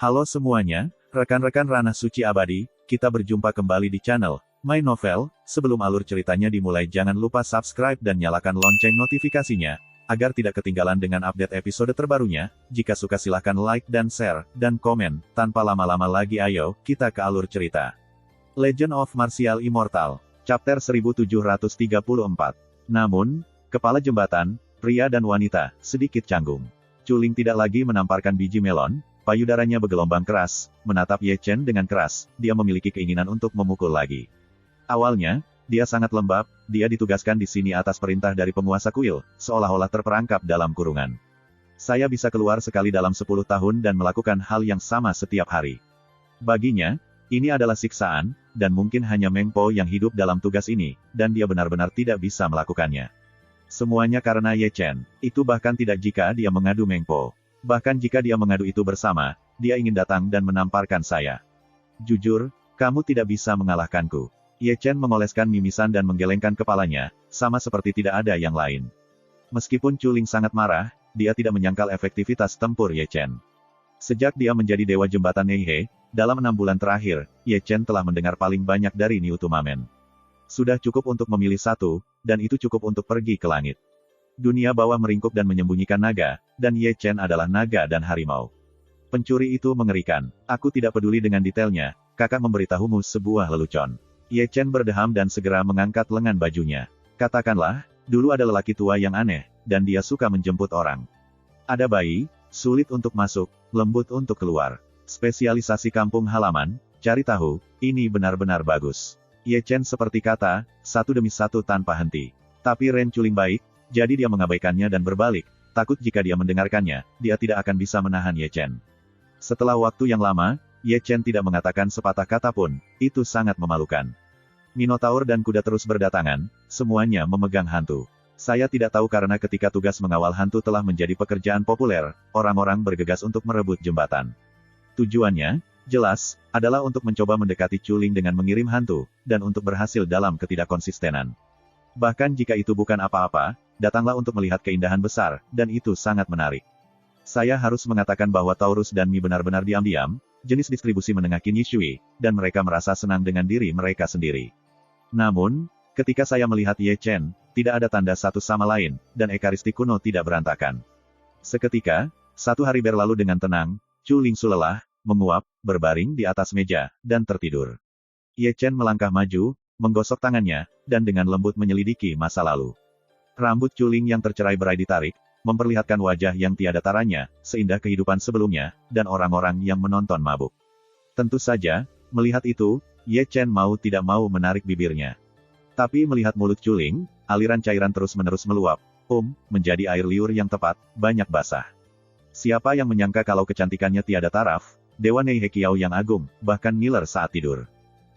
Halo semuanya, rekan-rekan Ranah Suci Abadi, kita berjumpa kembali di channel My Novel. Sebelum alur ceritanya dimulai, jangan lupa subscribe dan nyalakan lonceng notifikasinya, agar tidak ketinggalan dengan update episode terbarunya. Jika suka silahkan like dan share, dan komen. Tanpa lama-lama lagi ayo, kita ke alur cerita. Legend of Martial Immortal, Chapter 1734. Namun, kepala jembatan, pria dan wanita, sedikit canggung. Chuling tidak lagi menamparkan biji melon. Payudaranya bergelombang keras, menatap Ye Chen dengan keras. Dia memiliki keinginan untuk memukul lagi. Awalnya, dia sangat lembab. Dia ditugaskan di sini atas perintah dari penguasa kuil, seolah-olah terperangkap dalam kurungan. Saya bisa keluar sekali dalam 10 tahun dan melakukan hal yang sama setiap hari. Baginya, ini adalah siksaan, dan mungkin hanya Meng Po yang hidup dalam tugas ini, dan dia benar-benar tidak bisa melakukannya. Semuanya karena Ye Chen. Itu bahkan tidak jika dia mengadu Meng Po. Bahkan jika dia mengadu itu bersama, dia ingin datang dan menamparkan saya. Jujur, kamu tidak bisa mengalahkanku. Ye Chen mengoleskan mimisan dan menggelengkan kepalanya, sama seperti tidak ada yang lain. Meskipun Chuling sangat marah, dia tidak menyangkal efektivitas tempur Ye Chen. Sejak dia menjadi dewa jembatan Neihe, dalam 6 bulan terakhir, Ye Chen telah mendengar paling banyak dari Niutumamen. Sudah cukup untuk memilih satu, dan itu cukup untuk pergi ke langit. Dunia bawah meringkuk dan menyembunyikan naga, dan Ye Chen adalah naga dan harimau. Pencuri itu mengerikan. Aku tidak peduli dengan detailnya, kakak memberitahumu sebuah lelucon. Ye Chen berdeham dan segera mengangkat lengan bajunya. Katakanlah, dulu ada lelaki tua yang aneh, dan dia suka menjemput orang. Ada bayi, sulit untuk masuk, lembut untuk keluar. Spesialisasi kampung halaman, cari tahu, ini benar-benar bagus. Ye Chen seperti kata, satu demi satu tanpa henti. Tapi Ren Chuling baik, jadi dia mengabaikannya dan berbalik, takut jika dia mendengarkannya, dia tidak akan bisa menahan Ye Chen. Setelah waktu yang lama, Ye Chen tidak mengatakan sepatah kata pun, itu sangat memalukan. Minotaur dan kuda terus berdatangan, semuanya memegang hantu. Saya tidak tahu karena ketika tugas mengawal hantu telah menjadi pekerjaan populer, orang-orang bergegas untuk merebut jembatan. Tujuannya, jelas, adalah untuk mencoba mendekati Chuling dengan mengirim hantu, dan untuk berhasil dalam ketidakkonsistenan. Bahkan jika itu bukan apa-apa, datanglah untuk melihat keindahan besar, dan itu sangat menarik. Saya harus mengatakan bahwa Taurus dan Mi benar-benar diam-diam, jenis distribusi menengah Qin Yishui, dan mereka merasa senang dengan diri mereka sendiri. Namun, ketika saya melihat Ye Chen, tidak ada tanda satu sama lain, dan ekaristi kuno tidak berantakan. Seketika, satu hari berlalu dengan tenang, Chu Lingsu lelah, menguap, berbaring di atas meja, dan tertidur. Ye Chen melangkah maju, menggosok tangannya, dan dengan lembut menyelidiki masa lalu. Rambut Chuling yang tercerai berai ditarik, memperlihatkan wajah yang tiada taranya, seindah kehidupan sebelumnya, dan orang-orang yang menonton mabuk. Tentu saja, melihat itu, Ye Chen mau tidak mau menarik bibirnya. Tapi melihat mulut Chuling, aliran cairan terus-menerus meluap, menjadi air liur yang tepat, banyak basah. Siapa yang menyangka kalau kecantikannya tiada taraf, Dewa Neihe Kiao yang agung, bahkan ngiler saat tidur.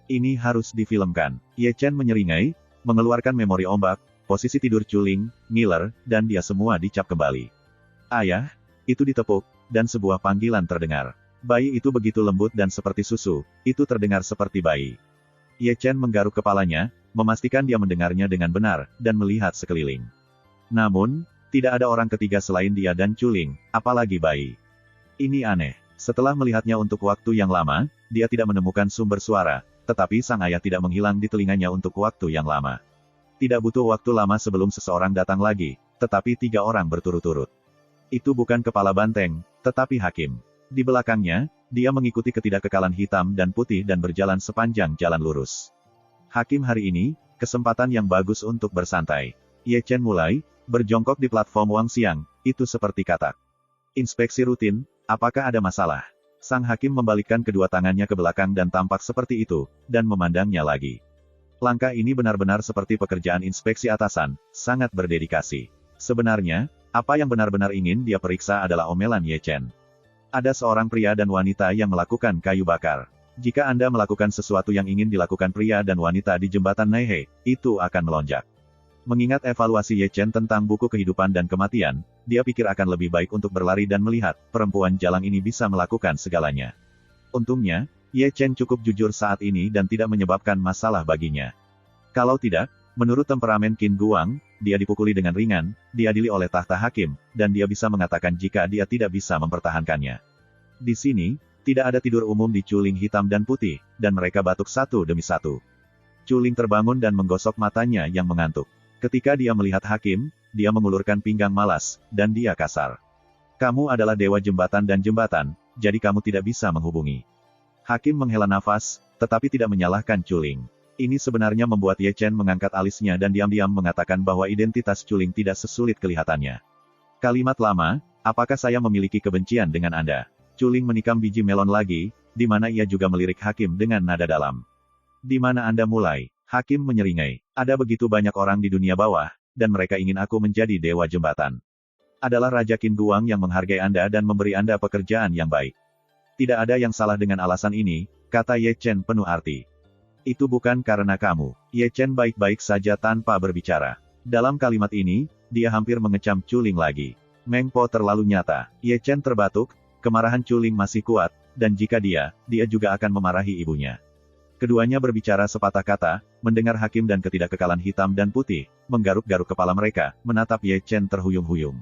Ini harus difilmkan. Ye Chen menyeringai, mengeluarkan memori ombak, posisi tidur Chuling, ngiler, dan dia semua dicap kembali. Ayah, itu ditepuk, dan sebuah panggilan terdengar. Bayi itu begitu lembut dan seperti susu, itu terdengar seperti bayi. Ye Chen menggaruk kepalanya, memastikan dia mendengarnya dengan benar, dan melihat sekeliling. Namun, tidak ada orang ketiga selain dia dan Chuling, apalagi bayi. Ini aneh. Setelah melihatnya untuk waktu yang lama, dia tidak menemukan sumber suara. Tetapi sang ayah tidak menghilang di telinganya untuk waktu yang lama. Tidak butuh waktu lama sebelum seseorang datang lagi, tetapi 3 orang berturut-turut. Itu bukan kepala banteng, tetapi hakim. Di belakangnya, dia mengikuti ketidakkekalan hitam dan putih dan berjalan sepanjang jalan lurus. Hakim hari ini, kesempatan yang bagus untuk bersantai. Ye Chen mulai, berjongkok di platform Wang Xiang, itu seperti katak. Inspeksi rutin, apakah ada masalah? Sang hakim membalikkan kedua tangannya ke belakang dan tampak seperti itu, dan memandangnya lagi. Langkah ini benar-benar seperti pekerjaan inspeksi atasan, sangat berdedikasi. Sebenarnya, apa yang benar-benar ingin dia periksa adalah omelan Ye Chen. Ada seorang pria dan wanita yang melakukan kayu bakar. Jika Anda melakukan sesuatu yang ingin dilakukan pria dan wanita di jembatan Neihe, itu akan melonjak. Mengingat evaluasi Ye Chen tentang buku kehidupan dan kematian, dia pikir akan lebih baik untuk berlari dan melihat, perempuan jalang ini bisa melakukan segalanya. Untungnya, Ye Chen cukup jujur saat ini dan tidak menyebabkan masalah baginya. Kalau tidak, menurut temperamen Qin Guang, dia dipukuli dengan ringan, diadili oleh tahta hakim, dan dia bisa mengatakan jika dia tidak bisa mempertahankannya. Di sini, Tidak ada tidur umum di Culing hitam dan putih, dan mereka batuk satu demi satu. Culing terbangun dan menggosok matanya yang mengantuk. Ketika dia melihat Hakim, dia mengulurkan pinggang malas, dan dia kasar. Kamu adalah dewa jembatan dan jembatan, jadi kamu tidak bisa menghubungi. Hakim menghela nafas, tetapi tidak menyalahkan Culing. Ini sebenarnya membuat Ye Chen mengangkat alisnya dan diam-diam mengatakan bahwa identitas Culing tidak sesulit kelihatannya. Kalimat lama, apakah saya memiliki kebencian dengan Anda? Culing menikam biji melon lagi, di mana ia juga melirik Hakim dengan nada dalam. Di mana Anda mulai? Hakim menyeringai. Ada begitu banyak orang di dunia bawah, dan mereka ingin aku menjadi dewa jembatan. Adalah Raja Qin Guang yang menghargai Anda dan memberi Anda pekerjaan yang baik. Tidak ada yang salah dengan alasan ini, kata Ye Chen penuh arti. Itu bukan karena kamu. Ye Chen baik-baik saja tanpa berbicara. Dalam kalimat ini, dia hampir mengecam Culing lagi. Meng Po terlalu nyata. Ye Chen terbatuk, kemarahan Culing masih kuat, dan jika dia juga akan memarahi ibunya. Keduanya berbicara sepatah kata, mendengar Hakim dan ketidakkekalan hitam dan putih, menggaruk-garuk kepala mereka, menatap Ye Chen terhuyung-huyung.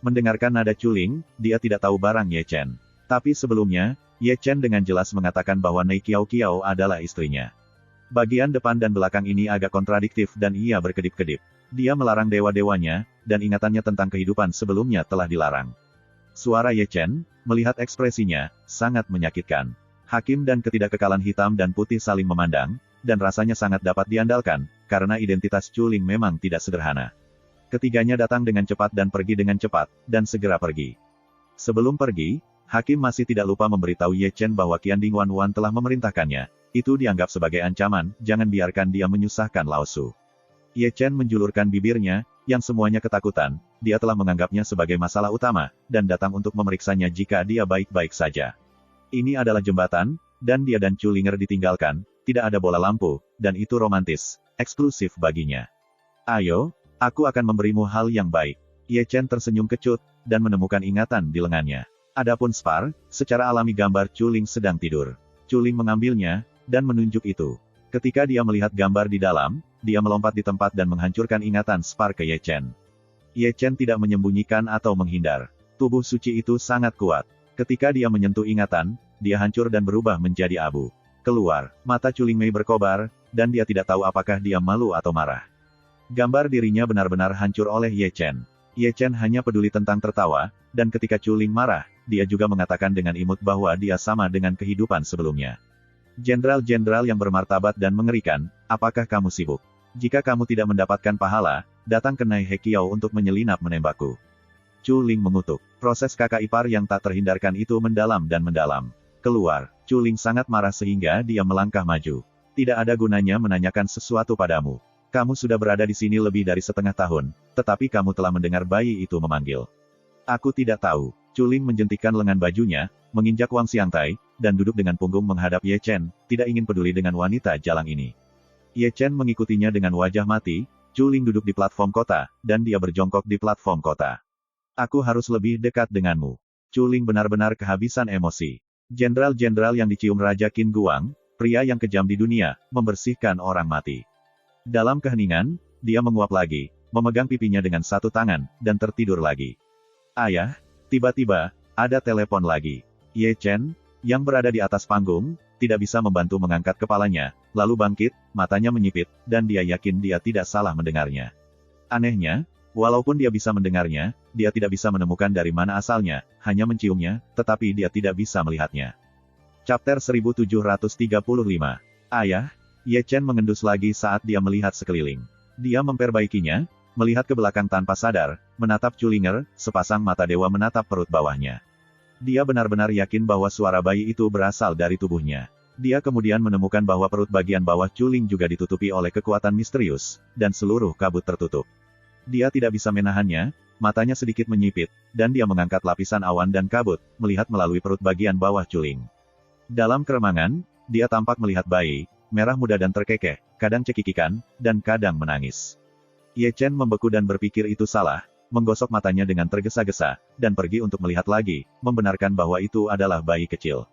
Mendengarkan nada Culing, dia tidak tahu barang Ye Chen. Tapi sebelumnya, Ye Chen dengan jelas mengatakan bahwa Nei Kiao Kiao adalah istrinya. Bagian depan dan belakang ini agak kontradiktif dan ia berkedip-kedip. Dia melarang dewa-dewanya, dan ingatannya tentang kehidupan sebelumnya telah dilarang. Suara Ye Chen, melihat ekspresinya, sangat menyakitkan. Hakim dan ketidakkekalan hitam dan putih saling memandang, dan rasanya sangat dapat diandalkan, karena identitas Culing memang tidak sederhana. Ketiganya datang dengan cepat dan pergi dengan cepat, dan segera pergi. Sebelum pergi, Hakim masih tidak lupa memberitahu Ye Chen bahwa Qian Ding Wan telah memerintahkannya. Itu dianggap sebagai ancaman, jangan biarkan dia menyusahkan Lao Su. Ye Chen menjulurkan bibirnya, yang semuanya ketakutan, dia telah menganggapnya sebagai masalah utama, dan datang untuk memeriksanya jika dia baik-baik saja. Ini adalah jembatan, dan dia dan Culinger ditinggalkan, tidak ada bola lampu, dan itu romantis, eksklusif baginya. Ayo, aku akan memberimu hal yang baik. Ye Chen tersenyum kecut, dan menemukan ingatan di lengannya. Adapun Spar, secara alami gambar Culing sedang tidur. Culing mengambilnya, dan menunjuk itu. Ketika dia melihat gambar di dalam, dia melompat di tempat dan menghancurkan ingatan Spar ke Ye Chen. Ye Chen tidak menyembunyikan atau menghindar. Tubuh suci itu sangat kuat. Ketika dia menyentuh ingatan, dia hancur dan berubah menjadi abu. Keluar, mata Culing Mei berkobar, dan dia tidak tahu apakah dia malu atau marah. Gambar dirinya benar-benar hancur oleh Ye Chen. Ye Chen hanya peduli tentang tertawa, dan ketika Culing marah, dia juga mengatakan dengan imut bahwa dia sama dengan kehidupan sebelumnya. Jenderal-jenderal yang bermartabat dan mengerikan, apakah kamu sibuk? Jika kamu tidak mendapatkan pahala, datang ke Nai He Kiao untuk menyelinap menembakku. Culing mengutuk. Proses kakak ipar yang tak terhindarkan itu mendalam dan mendalam. Keluar. Culing sangat marah sehingga dia melangkah maju. Tidak ada gunanya menanyakan sesuatu padamu. Kamu sudah berada di sini lebih dari setengah tahun, tetapi kamu telah mendengar bayi itu memanggil. Aku tidak tahu. Culing menjentikkan lengan bajunya, menginjak Wang Xiangtai, dan duduk dengan punggung menghadap Ye Chen, tidak ingin peduli dengan wanita jalang ini. Ye Chen mengikutinya dengan wajah mati. Culing duduk di platform kota, dan dia berjongkok di platform kota. Aku harus lebih dekat denganmu. Culing benar-benar kehabisan emosi. Jenderal-jenderal yang dicium Raja Qin Guang, pria yang kejam di dunia, membersihkan orang mati. Dalam keheningan, dia menguap lagi, memegang pipinya dengan satu tangan, dan tertidur lagi. Ayah, tiba-tiba, ada telepon lagi. Ye Chen, yang berada di atas panggung, tidak bisa membantu mengangkat kepalanya, lalu bangkit, matanya menyipit, dan dia yakin dia tidak salah mendengarnya. Anehnya, walaupun dia bisa mendengarnya, dia tidak bisa menemukan dari mana asalnya, hanya menciumnya, tetapi dia tidak bisa melihatnya. Chapter 1735. Ayah, Ye Chen mengendus lagi saat dia melihat sekeliling. Dia memperbaikinya, melihat ke belakang tanpa sadar, menatap Culinger, sepasang mata dewa menatap perut bawahnya. Dia benar-benar yakin bahwa suara bayi itu berasal dari tubuhnya. Dia kemudian menemukan bahwa perut bagian bawah Culing juga ditutupi oleh kekuatan misterius, dan seluruh kabut tertutup. Dia tidak bisa menahannya, matanya sedikit menyipit, dan dia mengangkat lapisan awan dan kabut, melihat melalui perut bagian bawah Culing. Dalam keremangan, dia tampak melihat bayi, merah muda dan terkekeh, kadang cekikikan, dan kadang menangis. Ye Chen membeku dan berpikir itu salah, menggosok matanya dengan tergesa-gesa, dan pergi untuk melihat lagi, membenarkan bahwa itu adalah bayi kecil.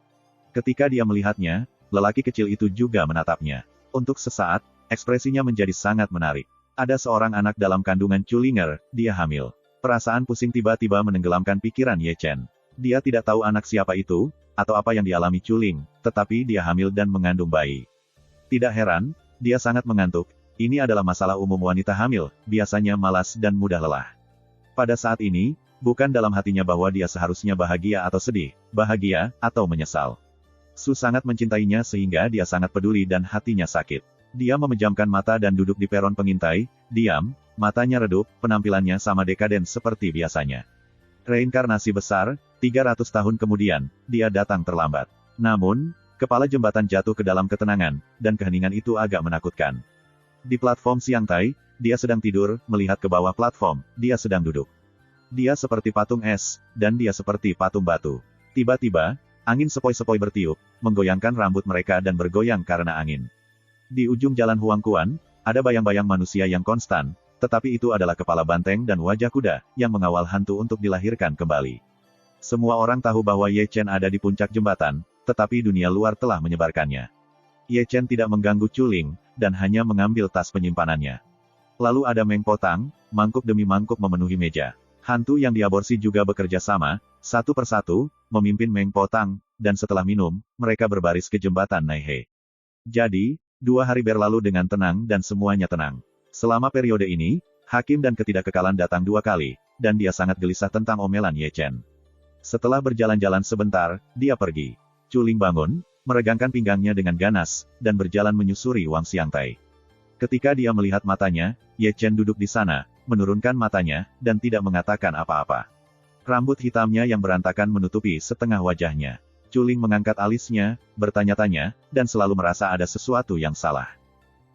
Ketika dia melihatnya, lelaki kecil itu juga menatapnya. Untuk sesaat, ekspresinya menjadi sangat menarik. Ada seorang anak dalam kandungan Culinger, dia hamil. Perasaan pusing tiba-tiba menenggelamkan pikiran Ye Chen. Dia tidak tahu anak siapa itu, atau apa yang dialami Chuling, tetapi dia hamil dan mengandung bayi. Tidak heran, dia sangat mengantuk. Ini adalah masalah umum wanita hamil, biasanya malas dan mudah lelah. Pada saat ini, bukan dalam hatinya bahwa dia seharusnya bahagia atau sedih, bahagia, atau menyesal. Su sangat mencintainya sehingga dia sangat peduli dan hatinya sakit. Dia memejamkan mata dan duduk di peron pengintai, diam, matanya redup, penampilannya sama dekaden seperti biasanya. Reinkarnasi besar, 300 tahun kemudian, dia datang terlambat. Namun, kepala jembatan jatuh ke dalam ketenangan, dan keheningan itu agak menakutkan. Di platform Xiangtai, dia sedang tidur, melihat ke bawah platform, dia sedang duduk. Dia seperti patung es, dan dia seperti patung batu. Tiba-tiba, angin sepoi-sepoi bertiup, menggoyangkan rambut mereka dan bergoyang karena angin. Di ujung jalan Huangquan, ada bayang-bayang manusia yang konstan, tetapi itu adalah kepala banteng dan wajah kuda, yang mengawal hantu untuk dilahirkan kembali. Semua orang tahu bahwa Ye Chen ada di puncak jembatan, tetapi dunia luar telah menyebarkannya. Ye Chen tidak mengganggu Chuling, dan hanya mengambil tas penyimpanannya. Lalu ada Meng Potang, mangkuk demi mangkuk memenuhi meja. Hantu yang diaborsi juga bekerja sama, satu persatu, memimpin Meng Potang, dan setelah minum, mereka berbaris ke jembatan Naihe. Jadi, 2 hari berlalu dengan tenang dan semuanya tenang. Selama periode ini, hakim dan ketidakkekalan datang 2 kali, dan dia sangat gelisah tentang omelan Ye Chen. Setelah berjalan-jalan sebentar, dia pergi. Chuling bangun, meregangkan pinggangnya dengan ganas, dan berjalan menyusuri Wang Xiangtai. Ketika dia melihat matanya, Ye Chen duduk di sana, menurunkan matanya, dan tidak mengatakan apa-apa. Rambut hitamnya yang berantakan menutupi setengah wajahnya. Chuling mengangkat alisnya, bertanya-tanya, dan selalu merasa ada sesuatu yang salah.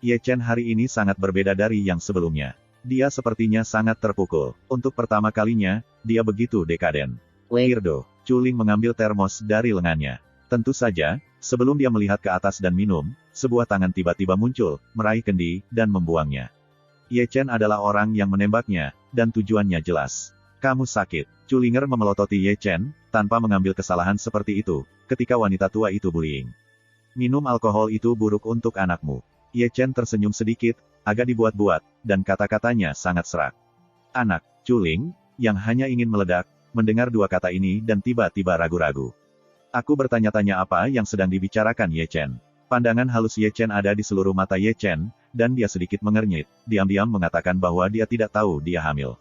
Ye Chen hari ini sangat berbeda dari yang sebelumnya. Dia sepertinya sangat terpukul. Untuk pertama kalinya, dia begitu dekaden. Weirdo. Chuling mengambil termos dari lengannya. Tentu saja, sebelum dia melihat ke atas dan minum, sebuah tangan tiba-tiba muncul, meraih kendi, dan membuangnya. Ye Chen adalah orang yang menembaknya, dan tujuannya jelas. Kamu sakit. Chulinger memelototi Ye Chen, tanpa mengambil kesalahan seperti itu, ketika wanita tua itu bullying. Minum alkohol itu buruk untuk anakmu. Ye Chen tersenyum sedikit, agak dibuat-buat, dan kata-katanya sangat serak. Anak, Chuling, yang hanya ingin meledak, mendengar 2 kata ini dan tiba-tiba ragu-ragu. Aku bertanya-tanya apa yang sedang dibicarakan Ye Chen. Pandangan halus Ye Chen ada di seluruh mata Ye Chen, dan dia sedikit mengernyit, diam-diam mengatakan bahwa dia tidak tahu dia hamil.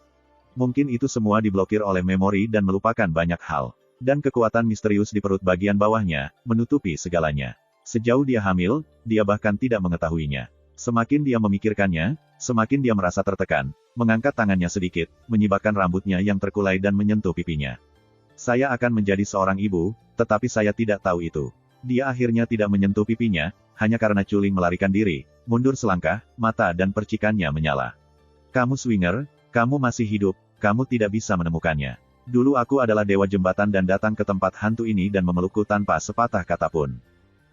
Mungkin itu semua diblokir oleh memori dan melupakan banyak hal. Dan kekuatan misterius di perut bagian bawahnya, menutupi segalanya. Sejauh dia hamil, dia bahkan tidak mengetahuinya. Semakin dia memikirkannya, semakin dia merasa tertekan, mengangkat tangannya sedikit, menyibakkan rambutnya yang terkulai dan menyentuh pipinya. Saya akan menjadi seorang ibu, tetapi saya tidak tahu itu. Dia akhirnya tidak menyentuh pipinya, hanya karena Chuling melarikan diri, mundur selangkah, mata dan percikannya menyala. Kamu swinger, kamu masih hidup, kamu tidak bisa menemukannya. Dulu aku adalah dewa jembatan dan datang ke tempat hantu ini dan memelukku tanpa sepatah kata pun.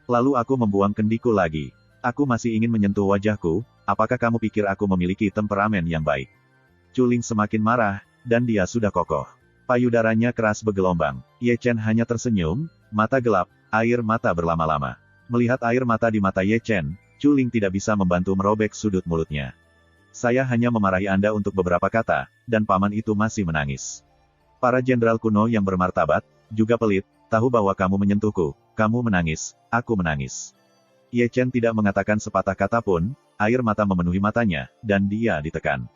Lalu aku membuang kendiku lagi. Aku masih ingin menyentuh wajahku, apakah kamu pikir aku memiliki temperamen yang baik? Chuling semakin marah, dan dia sudah kokoh. Payudaranya keras bergelombang. Ye Chen hanya tersenyum, mata gelap, air mata berlama-lama. Melihat air mata di mata Ye Chen, Chuling tidak bisa membantu merobek sudut mulutnya. Saya hanya memarahi Anda untuk beberapa kata, dan paman itu masih menangis. Para jenderal kuno yang bermartabat, juga pelit, tahu bahwa kamu menyentuhku, kamu menangis, aku menangis. Ye Chen tidak mengatakan sepatah kata pun, air mata memenuhi matanya, dan dia ditekan.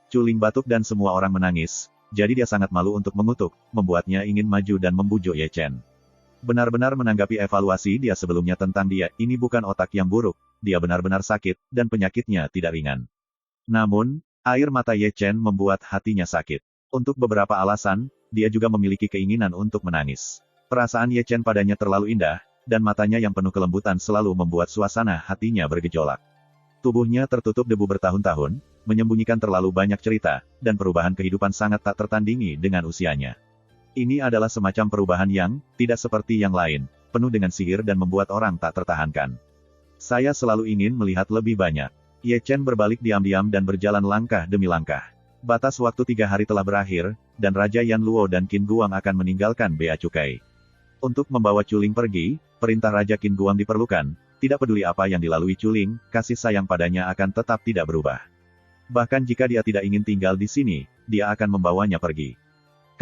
Chuling batuk dan semua orang menangis, jadi dia sangat malu untuk mengutuk, membuatnya ingin maju dan membujuk Ye Chen. Benar-benar menanggapi evaluasi dia sebelumnya tentang dia, ini bukan otak yang buruk, dia benar-benar sakit, dan penyakitnya tidak ringan. Namun, air mata Ye Chen membuat hatinya sakit. Untuk beberapa alasan, dia juga memiliki keinginan untuk menangis. Perasaan Ye Chen padanya terlalu indah, dan matanya yang penuh kelembutan selalu membuat suasana hatinya bergejolak. Tubuhnya tertutup debu bertahun-tahun, menyembunyikan terlalu banyak cerita, dan perubahan kehidupan sangat tak tertandingi dengan usianya. Ini adalah semacam perubahan yang, tidak seperti yang lain, penuh dengan sihir dan membuat orang tak tertahankan. Saya selalu ingin melihat lebih banyak. Ye Chen berbalik diam-diam dan berjalan langkah demi langkah. Batas waktu 3 hari telah berakhir, dan Raja Yan Luo dan Qin Guang akan meninggalkan Bea Cukai. Untuk membawa Chuling pergi, perintah Raja Qin Guang diperlukan, tidak peduli apa yang dilalui Chuling, kasih sayang padanya akan tetap tidak berubah. Bahkan jika dia tidak ingin tinggal di sini, dia akan membawanya pergi.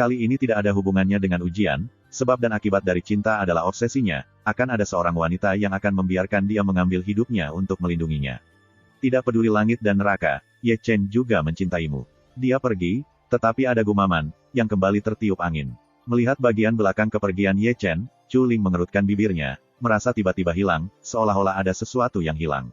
Kali ini tidak ada hubungannya dengan ujian, sebab dan akibat dari cinta adalah obsesinya, akan ada seorang wanita yang akan membiarkan dia mengambil hidupnya untuk melindunginya. Tidak peduli langit dan neraka, Ye Chen juga mencintaimu. Dia pergi, tetapi ada gumaman, yang kembali tertiup angin. Melihat bagian belakang kepergian Ye Chen, Chu Ling mengerutkan bibirnya, merasa tiba-tiba hilang, seolah-olah ada sesuatu yang hilang.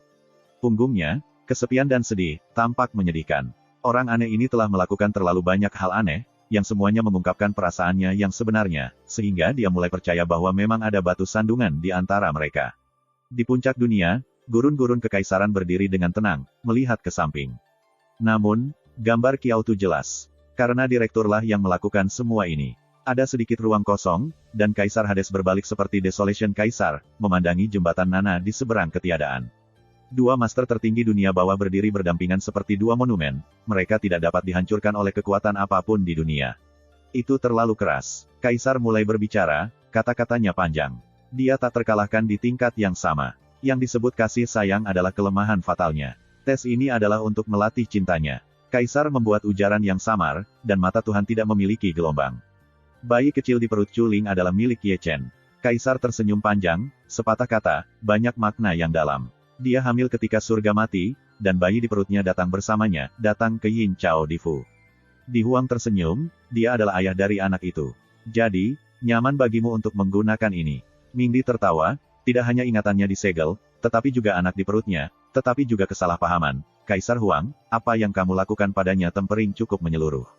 Punggungnya, kesepian dan sedih, tampak menyedihkan. Orang aneh ini telah melakukan terlalu banyak hal aneh, yang semuanya mengungkapkan perasaannya yang sebenarnya, sehingga dia mulai percaya bahwa memang ada batu sandungan di antara mereka. Di puncak dunia, gurun-gurun kekaisaran berdiri dengan tenang, melihat ke samping. Namun, gambar Kiao Tu jelas. Karena direkturlah yang melakukan semua ini. Ada sedikit ruang kosong, dan Kaisar Hades berbalik seperti Desolation Kaisar, memandangi jembatan Nana di seberang ketiadaan. Dua master tertinggi dunia bawah berdiri berdampingan seperti dua monumen, mereka tidak dapat dihancurkan oleh kekuatan apapun di dunia. Itu terlalu keras. Kaisar mulai berbicara, kata-katanya panjang. Dia tak terkalahkan di tingkat yang sama. Yang disebut kasih sayang adalah kelemahan fatalnya. Tes ini adalah untuk melatih cintanya. Kaisar membuat ujaran yang samar, dan mata Tuhan tidak memiliki gelombang. Bayi kecil di perut Chu Ling adalah milik Ye Chen. Kaisar tersenyum panjang, sepatah kata, banyak makna yang dalam. Dia hamil ketika surga mati, dan bayi di perutnya datang bersamanya, datang ke Yin Chao Di Fu. Di Huang tersenyum, dia adalah ayah dari anak itu. Jadi, nyaman bagimu untuk menggunakan ini. Mingdi tertawa, tidak hanya ingatannya disegel, tetapi juga anak di perutnya, tetapi juga kesalahpahaman. Kaisar Huang, apa yang kamu lakukan padanya tempering cukup menyeluruh.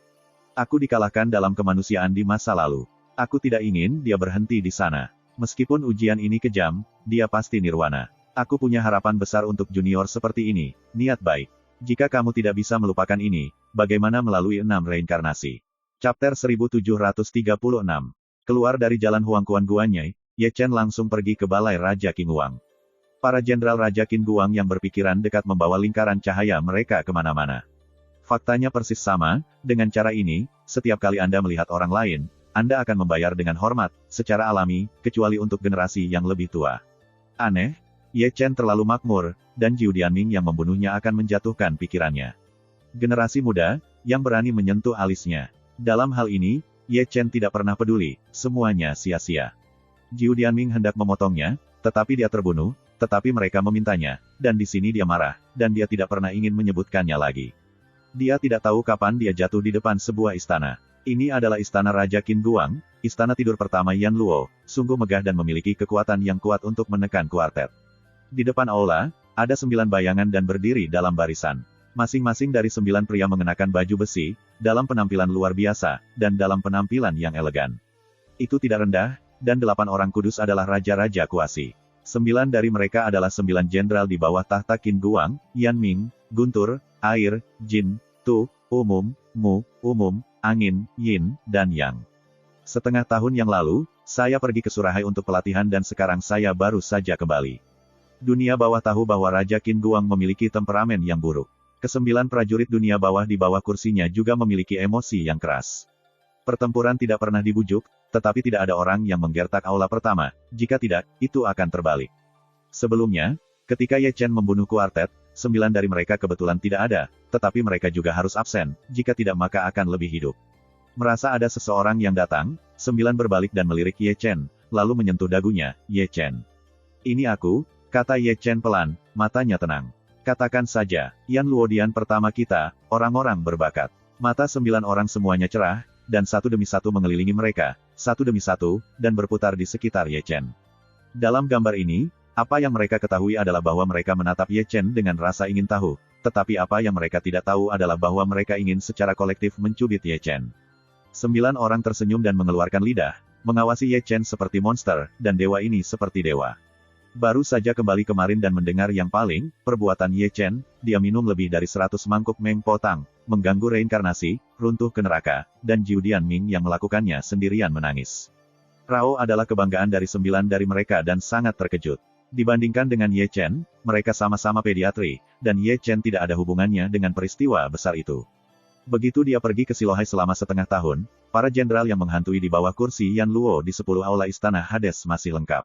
Aku dikalahkan dalam kemanusiaan di masa lalu. Aku tidak ingin dia berhenti di sana. Meskipun ujian ini kejam, dia pasti nirwana. Aku punya harapan besar untuk junior seperti ini, niat baik. Jika kamu tidak bisa melupakan ini, bagaimana melalui 6 reinkarnasi? Chapter 1736. Keluar dari jalan Huang Kuan Guanyai, Ye Chen langsung pergi ke balai Raja Qin Guang. Para jenderal Raja Qin Guang yang berpikiran dekat membawa lingkaran cahaya mereka kemana-mana. Faktanya persis sama, dengan cara ini, setiap kali Anda melihat orang lain, Anda akan membayar dengan hormat, secara alami, kecuali untuk generasi yang lebih tua. Aneh, Ye Chen terlalu makmur, dan Jiu Dianming yang membunuhnya akan menjatuhkan pikirannya. Generasi muda, yang berani menyentuh alisnya. Dalam hal ini, Ye Chen tidak pernah peduli, semuanya sia-sia. Jiu Dianming hendak memotongnya, tetapi dia terbunuh, tetapi mereka memintanya, dan di sini dia marah, dan dia tidak pernah ingin menyebutkannya lagi. Dia tidak tahu kapan dia jatuh di depan sebuah istana. Ini adalah istana Raja Qin Guang, istana tidur pertama Yan Luo, sungguh megah dan memiliki kekuatan yang kuat untuk menekan kuartet. Di depan aula, ada 9 bayangan dan berdiri dalam barisan. Masing-masing dari 9 pria mengenakan baju besi, dalam penampilan luar biasa, dan dalam penampilan yang elegan. Itu tidak rendah, dan 8 orang kudus adalah raja-raja kuasi. 9 dari mereka adalah 9 jenderal di bawah tahta Qin Guang, Yan Ming, Guntur, Air, Jin, Tu, Umum, Mu, Umum, Angin, Yin, dan Yang. Setengah tahun yang lalu, saya pergi ke Surahai untuk pelatihan dan sekarang saya baru saja kembali. Dunia bawah tahu bahwa Raja Qin Guang memiliki temperamen yang buruk. Kesembilan prajurit dunia bawah di bawah kursinya juga memiliki emosi yang keras. Pertempuran tidak pernah dibujuk, tetapi tidak ada orang yang menggertak aula pertama, jika tidak, itu akan terbalik. Sebelumnya, ketika Ye Chen membunuh kuartet, 9 dari mereka kebetulan tidak ada, tetapi mereka juga harus absen, jika tidak maka akan lebih hidup. Merasa ada seseorang yang datang, 9 berbalik dan melirik Ye Chen, lalu menyentuh dagunya, Ye Chen. Ini aku, kata Ye Chen pelan, matanya tenang. Katakan saja, Yan Luodian pertama kita, orang-orang berbakat. Mata 9 orang semuanya cerah, dan satu demi satu mengelilingi mereka, satu demi satu, dan berputar di sekitar Ye Chen. Dalam gambar ini, apa yang mereka ketahui adalah bahwa mereka menatap Ye Chen dengan rasa ingin tahu, tetapi apa yang mereka tidak tahu adalah bahwa mereka ingin secara kolektif mencubit Ye Chen. 9 orang tersenyum dan mengeluarkan lidah, mengawasi Ye Chen seperti monster, dan dewa ini seperti dewa. Baru saja kembali kemarin dan mendengar yang paling, perbuatan Ye Chen, dia minum lebih dari 100 mangkuk Meng Po Tang, mengganggu reinkarnasi, runtuh ke neraka, dan Jiu Dianming yang melakukannya sendirian menangis. Rao adalah kebanggaan dari 9 dari mereka dan sangat terkejut. Dibandingkan dengan Ye Chen, mereka sama-sama pediatri, dan Ye Chen tidak ada hubungannya dengan peristiwa besar itu. Begitu dia pergi ke Silohai selama setengah tahun, para jenderal yang menghantui di bawah kursi Yan Luo di 10 aula istana Hades masih lengkap.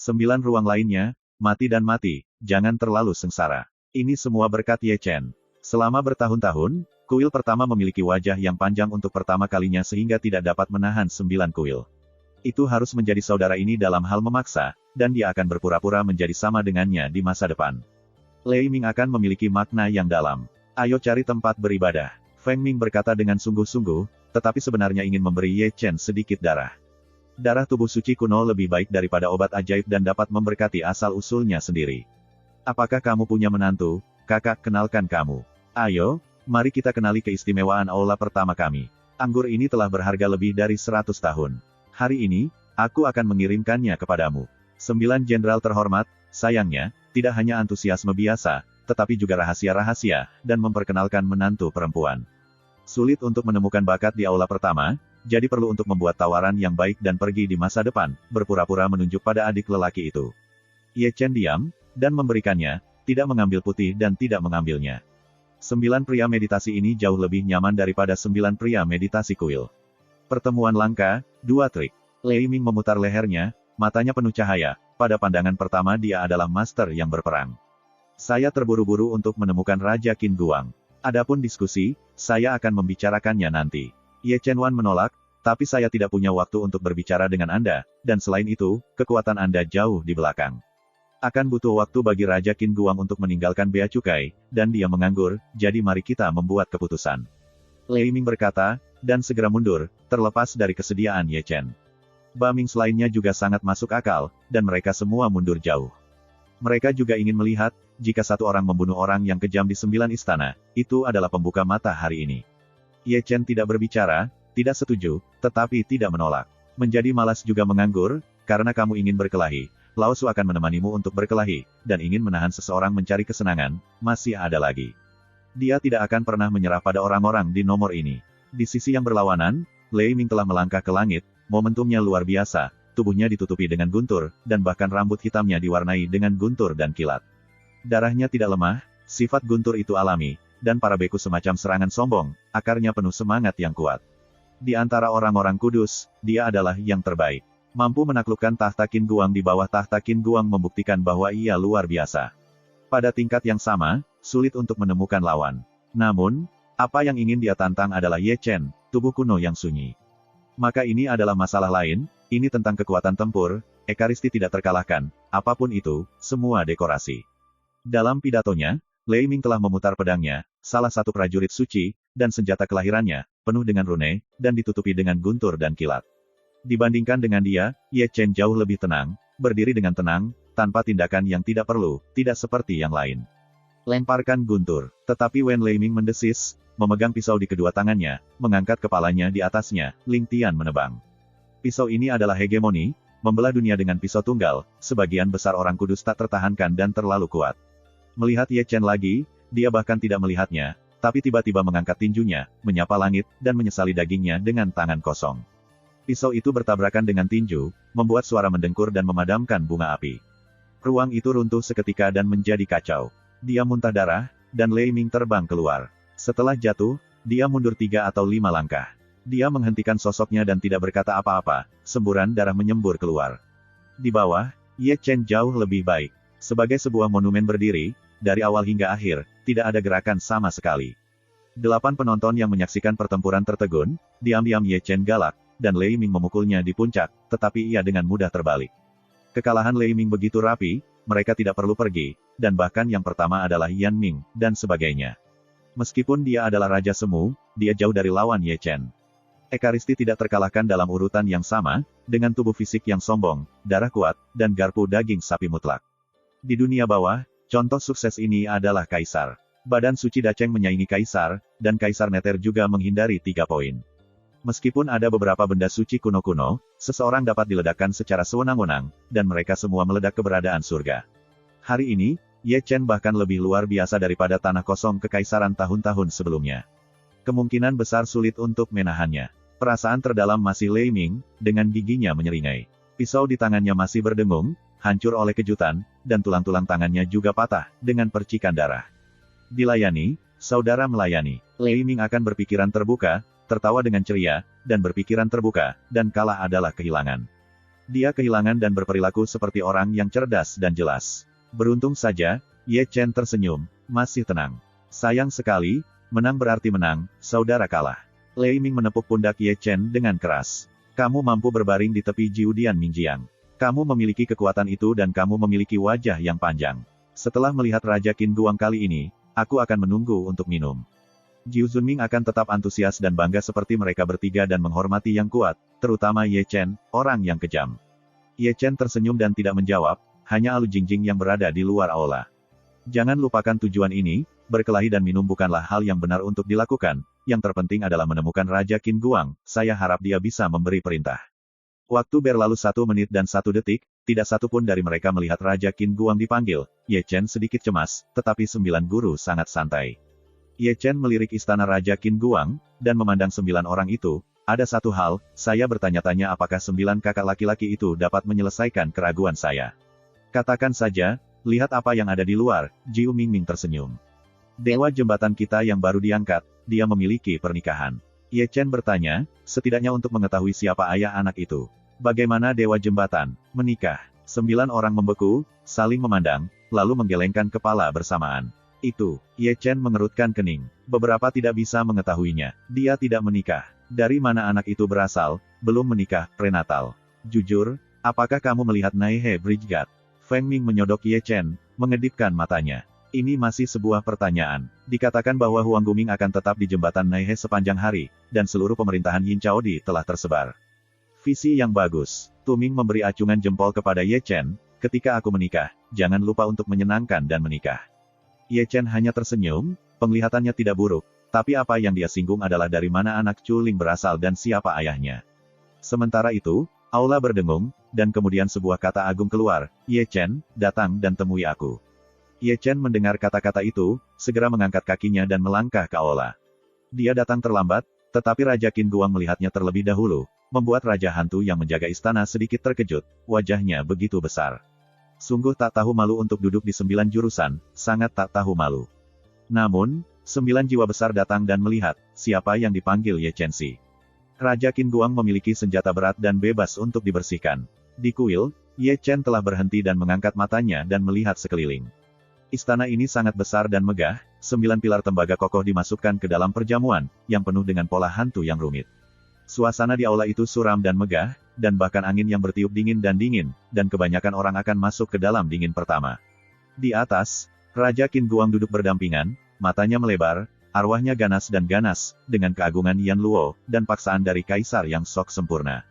9 ruang lainnya, mati dan mati, jangan terlalu sengsara. Ini semua berkat Ye Chen. Selama bertahun-tahun, kuil pertama memiliki wajah yang panjang untuk pertama kalinya sehingga tidak dapat menahan 9 kuil. Itu harus menjadi saudara ini dalam hal memaksa, dan dia akan berpura-pura menjadi sama dengannya di masa depan. Lei Ming akan memiliki makna yang dalam. Ayo cari tempat beribadah. Feng Ming berkata dengan sungguh-sungguh, tetapi sebenarnya ingin memberi Ye Chen sedikit darah. Darah tubuh suci kuno lebih baik daripada obat ajaib dan dapat memberkati asal-usulnya sendiri. Apakah kamu punya menantu? Kakak kenalkan kamu. Ayo, mari kita kenali keistimewaan aula pertama kami. Anggur ini telah berharga lebih dari 100 tahun. Hari ini, aku akan mengirimkannya kepadamu. 9 jenderal terhormat, sayangnya, tidak hanya antusiasme biasa, tetapi juga rahasia-rahasia, dan memperkenalkan menantu perempuan. Sulit untuk menemukan bakat di aula pertama, jadi perlu untuk membuat tawaran yang baik dan pergi di masa depan, berpura-pura menunjuk pada adik lelaki itu. Ye Chen diam, dan memberikannya, tidak mengambil putih dan tidak mengambilnya. 9 pria meditasi ini jauh lebih nyaman daripada 9 pria meditasi kuil. Pertemuan langka, 2 trik. Lei Ming memutar lehernya, matanya penuh cahaya, pada pandangan pertama dia adalah master yang berperang. Saya terburu-buru untuk menemukan Raja Qin Guang. Adapun diskusi, saya akan membicarakannya nanti. Ye Chen Wan menolak, tapi saya tidak punya waktu untuk berbicara dengan Anda, dan selain itu, kekuatan Anda jauh di belakang. Akan butuh waktu bagi Raja Qin Guang untuk meninggalkan bea cukai, dan dia menganggur, jadi mari kita membuat keputusan. Lei Ming berkata, dan segera mundur, terlepas dari kesediaan Ye Chen. Ba Ming lainnya juga sangat masuk akal, dan mereka semua mundur jauh. Mereka juga ingin melihat, jika satu orang membunuh orang yang kejam di 9 istana, itu adalah pembuka mata hari ini. Ye Chen tidak berbicara, tidak setuju, tetapi tidak menolak. Menjadi malas juga menganggur, karena kamu ingin berkelahi. Lao Su akan menemanimu untuk berkelahi, dan ingin menahan seseorang mencari kesenangan, masih ada lagi. Dia tidak akan pernah menyerah pada orang-orang di nomor ini. Di sisi yang berlawanan, Lei Ming telah melangkah ke langit, momentumnya luar biasa, tubuhnya ditutupi dengan guntur, dan bahkan rambut hitamnya diwarnai dengan guntur dan kilat. Darahnya tidak lemah, sifat guntur itu alami, dan para beku semacam serangan sombong, akarnya penuh semangat yang kuat. Di antara orang-orang kudus, dia adalah yang terbaik. Mampu menaklukkan tahta Qin Guang di bawah tahta Qin Guang membuktikan bahwa ia luar biasa. Pada tingkat yang sama, sulit untuk menemukan lawan. Namun, apa yang ingin dia tantang adalah Ye Chen, tubuh kuno yang sunyi. Maka ini adalah masalah lain, ini tentang kekuatan tempur, Ekaristi tidak terkalahkan, apapun itu, semua dekorasi. Dalam pidatonya, Lei Ming telah memutar pedangnya, salah satu prajurit suci, dan senjata kelahirannya, penuh dengan rune, dan ditutupi dengan guntur dan kilat. Dibandingkan dengan dia, Ye Chen jauh lebih tenang, berdiri dengan tenang, tanpa tindakan yang tidak perlu, tidak seperti yang lain. Lemparkan guntur. Tetapi Wen Lei Ming mendesis, memegang pisau di kedua tangannya, mengangkat kepalanya di atasnya, Ling Tian menebang. Pisau ini adalah hegemoni, membelah dunia dengan pisau tunggal, sebagian besar orang kudus tak tertahankan dan terlalu kuat. Melihat Ye Chen lagi, dia bahkan tidak melihatnya, tapi tiba-tiba mengangkat tinjunya, menyapa langit, dan menyesali dagingnya dengan tangan kosong. Pisau itu bertabrakan dengan tinju, membuat suara mendengkur dan memadamkan bunga api. Ruang itu runtuh seketika dan menjadi kacau. Dia muntah darah, dan Lei Ming terbang keluar. Setelah jatuh, dia mundur 3 atau 5 langkah. Dia menghentikan sosoknya dan tidak berkata apa-apa, semburan darah menyembur keluar. Di bawah, Ye Chen jauh lebih baik. Sebagai sebuah monumen berdiri, dari awal hingga akhir, tidak ada gerakan sama sekali. 8 penonton yang menyaksikan pertempuran tertegun, diam-diam Ye Chen galak, dan Lei Ming memukulnya di puncak, tetapi ia dengan mudah terbalik. Kekalahan Lei Ming begitu rapi, mereka tidak perlu pergi, dan bahkan yang pertama adalah Yan Ming, dan sebagainya. Meskipun dia adalah Raja Semu, dia jauh dari lawan Ye Chen. Ekaristi tidak terkalahkan dalam urutan yang sama, dengan tubuh fisik yang sombong, darah kuat, dan garpu daging sapi mutlak. Di dunia bawah, contoh sukses ini adalah Kaisar. Badan suci Dacheng menyaingi Kaisar, dan Kaisar Neter juga menghindari 3 poin. Meskipun ada beberapa benda suci kuno-kuno, seseorang dapat diledakkan secara sewenang-wenang, dan mereka semua meledak keberadaan surga. Hari ini, Ye Chen bahkan lebih luar biasa daripada tanah kosong kekaisaran tahun-tahun sebelumnya. Kemungkinan besar sulit untuk menahannya. Perasaan terdalam masih Lei Ming, dengan giginya menyeringai. Pisau di tangannya masih berdengung, hancur oleh kejutan, dan tulang-tulang tangannya juga patah, dengan percikan darah. Dilayani, saudara melayani. Lei Ming akan berpikiran terbuka, tertawa dengan ceria, dan berpikiran terbuka, dan kalah adalah kehilangan. Dia kehilangan dan berperilaku seperti orang yang cerdas dan jelas. Beruntung saja, Ye Chen tersenyum, masih tenang. Sayang sekali, menang berarti menang, saudara kalah. Lei Ming menepuk pundak Ye Chen dengan keras. Kamu mampu berbaring di tepi Jiudian Mingjiang. Kamu memiliki kekuatan itu dan kamu memiliki wajah yang panjang. Setelah melihat Raja Qin Guang kali ini, aku akan menunggu untuk minum. Jiu Zunming akan tetap antusias dan bangga seperti mereka bertiga dan menghormati yang kuat, terutama Ye Chen, orang yang kejam. Ye Chen tersenyum dan tidak menjawab, hanya Alu Jingjing yang berada di luar aula. Jangan lupakan tujuan ini, berkelahi dan minum bukanlah hal yang benar untuk dilakukan, yang terpenting adalah menemukan Raja Qin Guang, saya harap dia bisa memberi perintah. Waktu berlalu 1 menit dan 1 detik, tidak satu pun dari mereka melihat Raja Qin Guang dipanggil. Ye Chen sedikit cemas, tetapi 9 guru sangat santai. Ye Chen melirik istana Raja Qin Guang, dan memandang 9 orang itu. Ada satu hal, saya bertanya-tanya apakah 9 kakak laki-laki itu dapat menyelesaikan keraguan saya. Katakan saja, lihat apa yang ada di luar, Jiu Mingming tersenyum. Dewa jembatan kita yang baru diangkat, dia memiliki pernikahan. Ye Chen bertanya, setidaknya untuk mengetahui siapa ayah anak itu. Bagaimana Dewa Jembatan menikah? 9 orang membeku, saling memandang, lalu menggelengkan kepala bersamaan. Itu, Ye Chen mengerutkan kening. Beberapa tidak bisa mengetahuinya. Dia tidak menikah. Dari mana anak itu berasal? Belum menikah, prenatal. Jujur, apakah kamu melihat Naihe Bridgegate? Feng Ming menyodok Ye Chen, mengedipkan matanya. Ini masih sebuah pertanyaan. Dikatakan bahwa Huang Guming akan tetap di jembatan Naihe sepanjang hari, dan seluruh pemerintahan Yin Chaodi telah tersebar. Visi yang bagus. Tuming memberi acungan jempol kepada Ye Chen, ketika aku menikah, jangan lupa untuk menyenangkan dan menikah. Ye Chen hanya tersenyum, penglihatannya tidak buruk, tapi apa yang dia singgung adalah dari mana anak Chuling berasal dan siapa ayahnya. Sementara itu, aula berdengung, dan kemudian sebuah kata agung keluar, Ye Chen, datang dan temui aku. Ye Chen mendengar kata-kata itu, segera mengangkat kakinya dan melangkah ke aula. Dia datang terlambat, tetapi Raja Qin Guang melihatnya terlebih dahulu, membuat Raja Hantu yang menjaga istana sedikit terkejut, wajahnya begitu besar. Sungguh tak tahu malu untuk duduk di 9 jurusan, sangat tak tahu malu. Namun, 9 jiwa besar datang dan melihat, siapa yang dipanggil Ye Chen Si. Raja Qin Guang memiliki senjata berat dan bebas untuk dibersihkan. Di kuil, Ye Chen telah berhenti dan mengangkat matanya dan melihat sekeliling. Istana ini sangat besar dan megah, 9 pilar tembaga kokoh dimasukkan ke dalam perjamuan, yang penuh dengan pola hantu yang rumit. Suasana di aula itu suram dan megah, dan bahkan angin yang bertiup dingin, dan kebanyakan orang akan masuk ke dalam dingin pertama. Di atas, Raja Qin Guang duduk berdampingan, matanya melebar, arwahnya ganas, dengan keagungan Yan Luo, dan paksaan dari kaisar yang sok sempurna.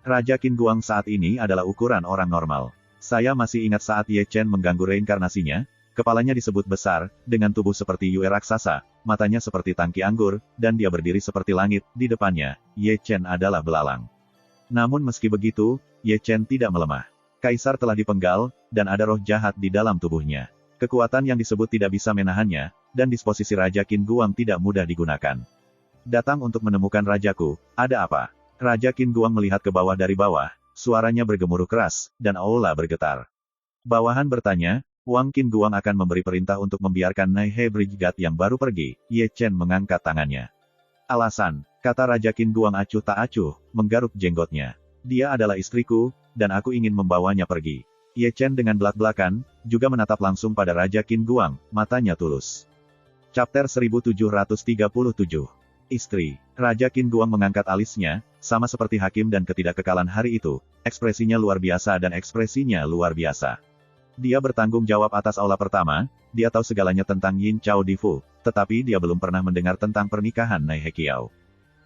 Raja Qin Guang saat ini adalah ukuran orang normal. Saya masih ingat saat Ye Chen mengganggu reinkarnasinya. Kepalanya disebut besar, dengan tubuh seperti Yue raksasa, matanya seperti tangki anggur, dan dia berdiri seperti langit, di depannya, Ye Chen adalah belalang. Namun meski begitu, Ye Chen tidak melemah. Kaisar telah dipenggal, dan ada roh jahat di dalam tubuhnya. Kekuatan yang disebut tidak bisa menahannya, dan disposisi Raja Qin Guang tidak mudah digunakan. Datang untuk menemukan rajaku, ada apa? Raja Qin Guang melihat ke bawah dari bawah, suaranya bergemuruh keras, dan aula bergetar. Bawahan bertanya, Wang Qin Guang akan memberi perintah untuk membiarkan Naihe Bridgegate yang baru pergi. Ye Chen mengangkat tangannya. Alasan, kata Raja Qin Guang acuh tak acuh, menggaruk jenggotnya. Dia adalah istriku, dan aku ingin membawanya pergi. Ye Chen dengan belak-belakan, juga menatap langsung pada Raja Qin Guang, matanya tulus. Chapter 1737. Istri. Raja Qin Guang mengangkat alisnya, sama seperti hakim dan ketidakkekalan hari itu, ekspresinya luar biasa dan ekspresinya luar biasa. Dia bertanggung jawab atas aula pertama, dia tahu segalanya tentang Yin Chao Difu, tetapi dia belum pernah mendengar tentang pernikahan Naihe Kiao.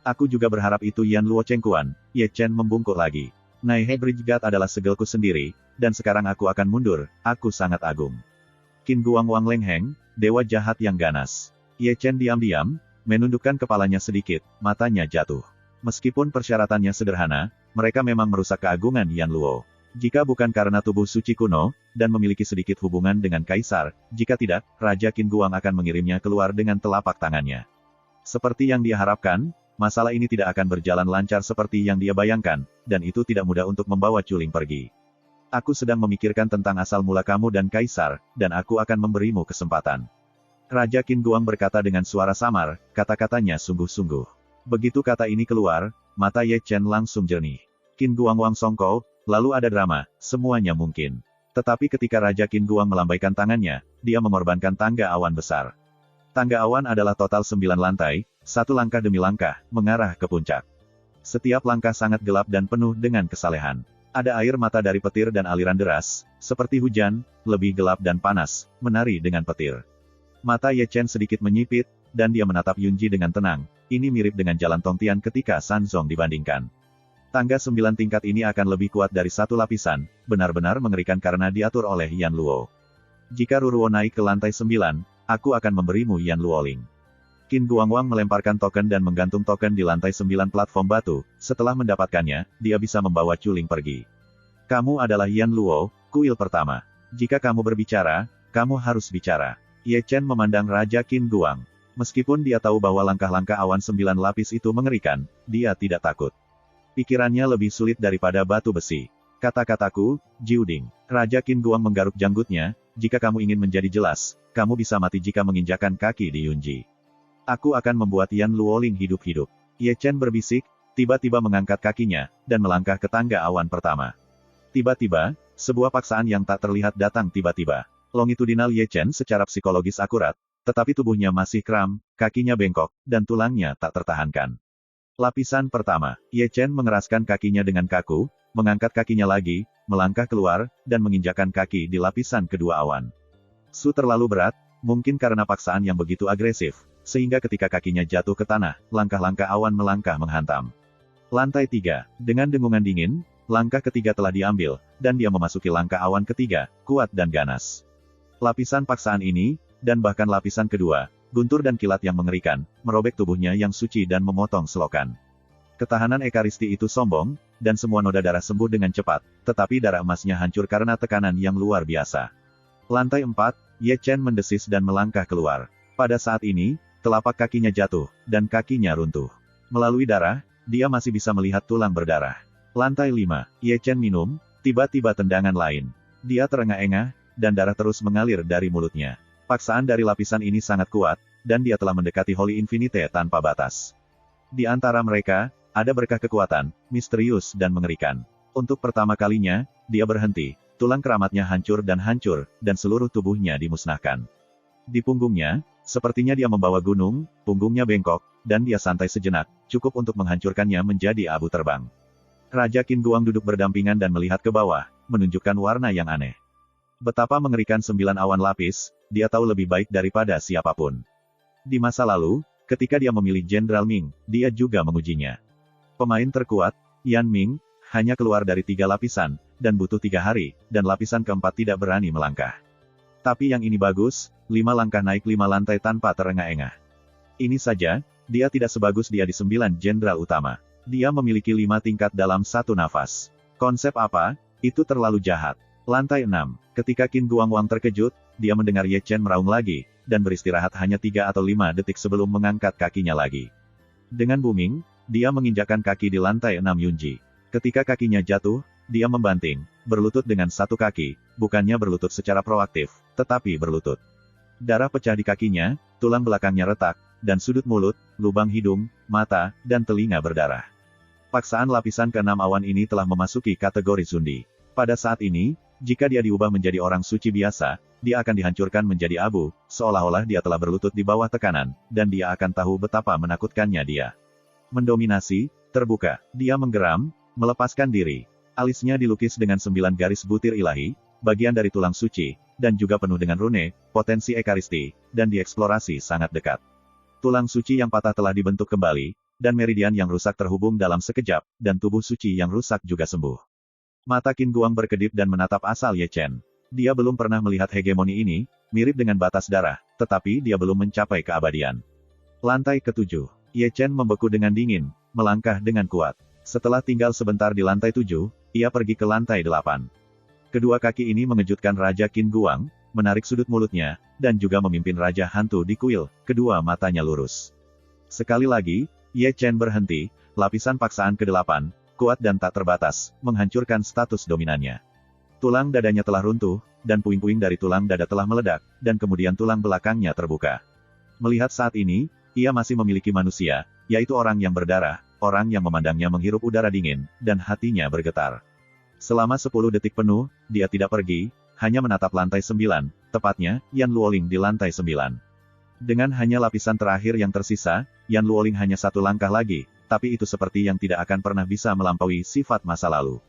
Aku juga berharap itu Yan Luo Chengkuan. Ye Chen membungkuk lagi. Naihe Bridgegate adalah segelku sendiri, dan sekarang aku akan mundur, aku sangat agung. Qin Guang Wang Lengheng, dewa jahat yang ganas. Ye Chen diam-diam, menundukkan kepalanya sedikit, matanya jatuh. Meskipun persyaratannya sederhana, mereka memang merusak keagungan Yan Luo. Jika bukan karena tubuh suci kuno, dan memiliki sedikit hubungan dengan kaisar, jika tidak, Raja Qin Guang akan mengirimnya keluar dengan telapak tangannya. Seperti yang dia harapkan, masalah ini tidak akan berjalan lancar seperti yang dia bayangkan, dan itu tidak mudah untuk membawa Chuling pergi. Aku sedang memikirkan tentang asal mula kamu dan kaisar, dan aku akan memberimu kesempatan. Raja Qin Guang berkata dengan suara samar, kata-katanya sungguh-sungguh. Begitu kata ini keluar, mata Ye Chen langsung jernih. Qin Guang Wang Songkou, lalu ada drama, semuanya mungkin. Tetapi ketika Raja Qin Guang melambaikan tangannya, dia mengorbankan tangga awan besar. Tangga awan adalah total 9 lantai, satu langkah demi langkah, mengarah ke puncak. Setiap langkah sangat gelap dan penuh dengan kesalehan. Ada air mata dari petir dan aliran deras, seperti hujan, lebih gelap dan panas, menari dengan petir. Mata Ye Chen sedikit menyipit, dan dia menatap Yunji dengan tenang. Ini mirip dengan jalan Tongtian ketika Sanzong dibandingkan. Tangga 9 tingkat ini akan lebih kuat dari satu lapisan, benar-benar mengerikan karena diatur oleh Yan Luo. Jika Ruruo naik ke lantai 9, aku akan memberimu Yan Luoling. Qin Guangwang melemparkan token dan menggantung token di lantai 9 platform batu. Setelah mendapatkannya, dia bisa membawa Chuling pergi. Kamu adalah Yan Luo, kuil pertama. Jika kamu berbicara, kamu harus bicara. Ye Chen memandang Raja Qin Guang. Meskipun dia tahu bahwa langkah-langkah awan 9 lapis itu mengerikan, dia tidak takut. Pikirannya lebih sulit daripada batu besi. Kata-kataku, Jiuding. Raja Qin Guang menggaruk janggutnya, jika kamu ingin menjadi jelas, kamu bisa mati jika menginjakan kaki di Yunji. Aku akan membuat Yan Luoling hidup-hidup. Ye Chen berbisik, tiba-tiba mengangkat kakinya, dan melangkah ke tangga awan pertama. Tiba-tiba, sebuah paksaan yang tak terlihat datang tiba-tiba. Longitudinal Ye Chen secara psikologis akurat, tetapi tubuhnya masih kram, kakinya bengkok, dan tulangnya tak tertahankan. Lapisan pertama, Ye Chen mengeraskan kakinya dengan kaku, mengangkat kakinya lagi, melangkah keluar, dan menginjakan kaki di lapisan kedua awan. Su terlalu berat, mungkin karena paksaan yang begitu agresif, sehingga ketika kakinya jatuh ke tanah, langkah-langkah awan melangkah menghantam. Lantai 3, dengan dengungan dingin, langkah ketiga telah diambil, dan dia memasuki langkah awan ketiga, kuat dan ganas. Lapisan paksaan ini, dan bahkan lapisan kedua, guntur dan kilat yang mengerikan, merobek tubuhnya yang suci dan memotong selokan. Ketahanan Ekaristi itu sombong, dan semua noda darah sembuh dengan cepat, tetapi darah emasnya hancur karena tekanan yang luar biasa. Lantai 4, Ye Chen mendesis dan melangkah keluar. Pada saat ini, telapak kakinya jatuh, dan kakinya runtuh. Melalui darah, dia masih bisa melihat tulang berdarah. Lantai 5, Ye Chen minum, tiba-tiba tendangan lain. Dia terengah-engah, dan darah terus mengalir dari mulutnya. Paksaan dari lapisan ini sangat kuat, dan dia telah mendekati Holy Infinite tanpa batas. Di antara mereka, ada berkah kekuatan, misterius dan mengerikan. Untuk pertama kalinya, dia berhenti. Tulang keramatnya hancur, dan seluruh tubuhnya dimusnahkan. Di punggungnya, sepertinya dia membawa gunung, punggungnya bengkok, dan dia santai sejenak, cukup untuk menghancurkannya menjadi abu terbang. Raja Qin Guang duduk berdampingan dan melihat ke bawah, menunjukkan warna yang aneh. Betapa mengerikan 9 awan lapis, dia tahu lebih baik daripada siapapun. Di masa lalu, ketika dia memilih Jenderal Ming, dia juga mengujinya. Pemain terkuat, Yan Ming, hanya keluar dari 3 lapisan, dan butuh 3 hari, dan lapisan keempat tidak berani melangkah. Tapi yang ini bagus, 5 langkah naik 5 lantai tanpa terengah-engah. Ini saja, dia tidak sebagus dia di 9 jenderal utama. Dia memiliki 5 tingkat dalam satu nafas. Konsep apa? Itu terlalu jahat. Lantai 6, ketika Qin Guangwang terkejut, dia mendengar Ye Chen meraung lagi, dan beristirahat hanya 3 atau 5 detik sebelum mengangkat kakinya lagi. Dengan booming, dia menginjakkan kaki di lantai 6 Yunji. Ketika kakinya jatuh, dia membanting, berlutut dengan satu kaki, bukannya berlutut secara proaktif, tetapi berlutut. Darah pecah di kakinya, tulang belakangnya retak, dan sudut mulut, lubang hidung, mata, dan telinga berdarah. Paksaan lapisan ke-6 awan ini telah memasuki kategori Zundi. Pada saat ini, jika dia diubah menjadi orang suci biasa, dia akan dihancurkan menjadi abu, seolah-olah dia telah berlutut di bawah tekanan, dan dia akan tahu betapa menakutkannya dia. Mendominasi, terbuka, dia menggeram, melepaskan diri. Alisnya dilukis dengan 9 garis butir ilahi, bagian dari tulang suci, dan juga penuh dengan rune, potensi Ekaristi, dan dieksplorasi sangat dekat. Tulang suci yang patah telah dibentuk kembali, dan meridian yang rusak terhubung dalam sekejap, dan tubuh suci yang rusak juga sembuh. Mata Qin Guang berkedip dan menatap asal Ye Chen. Dia belum pernah melihat hegemoni ini, mirip dengan batas darah, tetapi dia belum mencapai keabadian. Lantai ke-7. Ye Chen membeku dengan dingin, melangkah dengan kuat. Setelah tinggal sebentar di lantai 7, ia pergi ke lantai 8. Kedua kaki ini mengejutkan Raja Qin Guang, menarik sudut mulutnya, dan juga memimpin Raja Hantu di kuil, kedua matanya lurus. Sekali lagi, Ye Chen berhenti, lapisan paksaan ke-8, kuat dan tak terbatas, menghancurkan status dominannya. Tulang dadanya telah runtuh, dan puing-puing dari tulang dada telah meledak, dan kemudian tulang belakangnya terbuka. Melihat saat ini, ia masih memiliki manusia, yaitu orang yang berdarah, orang yang memandangnya menghirup udara dingin, dan hatinya bergetar. Selama 10 detik penuh, dia tidak pergi, hanya menatap lantai 9, tepatnya, Yan Luoling di lantai 9. Dengan hanya lapisan terakhir yang tersisa, Yan Luoling hanya satu langkah lagi, tapi itu seperti yang tidak akan pernah bisa melampaui sifat masa lalu.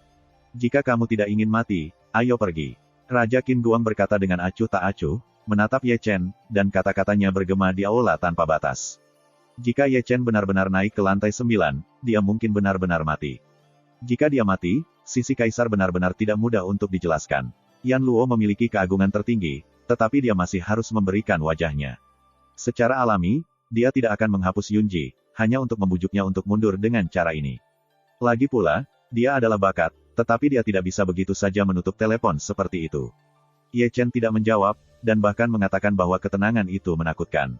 Jika kamu tidak ingin mati, ayo pergi. Raja Qin Guang berkata dengan acuh tak acuh, menatap Ye Chen, dan kata-katanya bergema di aula tanpa batas. Jika Ye Chen benar-benar naik ke lantai 9, dia mungkin benar-benar mati. Jika dia mati, sisi kaisar benar-benar tidak mudah untuk dijelaskan. Yan Luo memiliki keagungan tertinggi, tetapi dia masih harus memberikan wajahnya. Secara alami, dia tidak akan menghapus Yunji, hanya untuk membujuknya untuk mundur dengan cara ini. Lagi pula, dia adalah bakat, tetapi dia tidak bisa begitu saja menutup telepon seperti itu. Ye Chen tidak menjawab, dan bahkan mengatakan bahwa ketenangan itu menakutkan.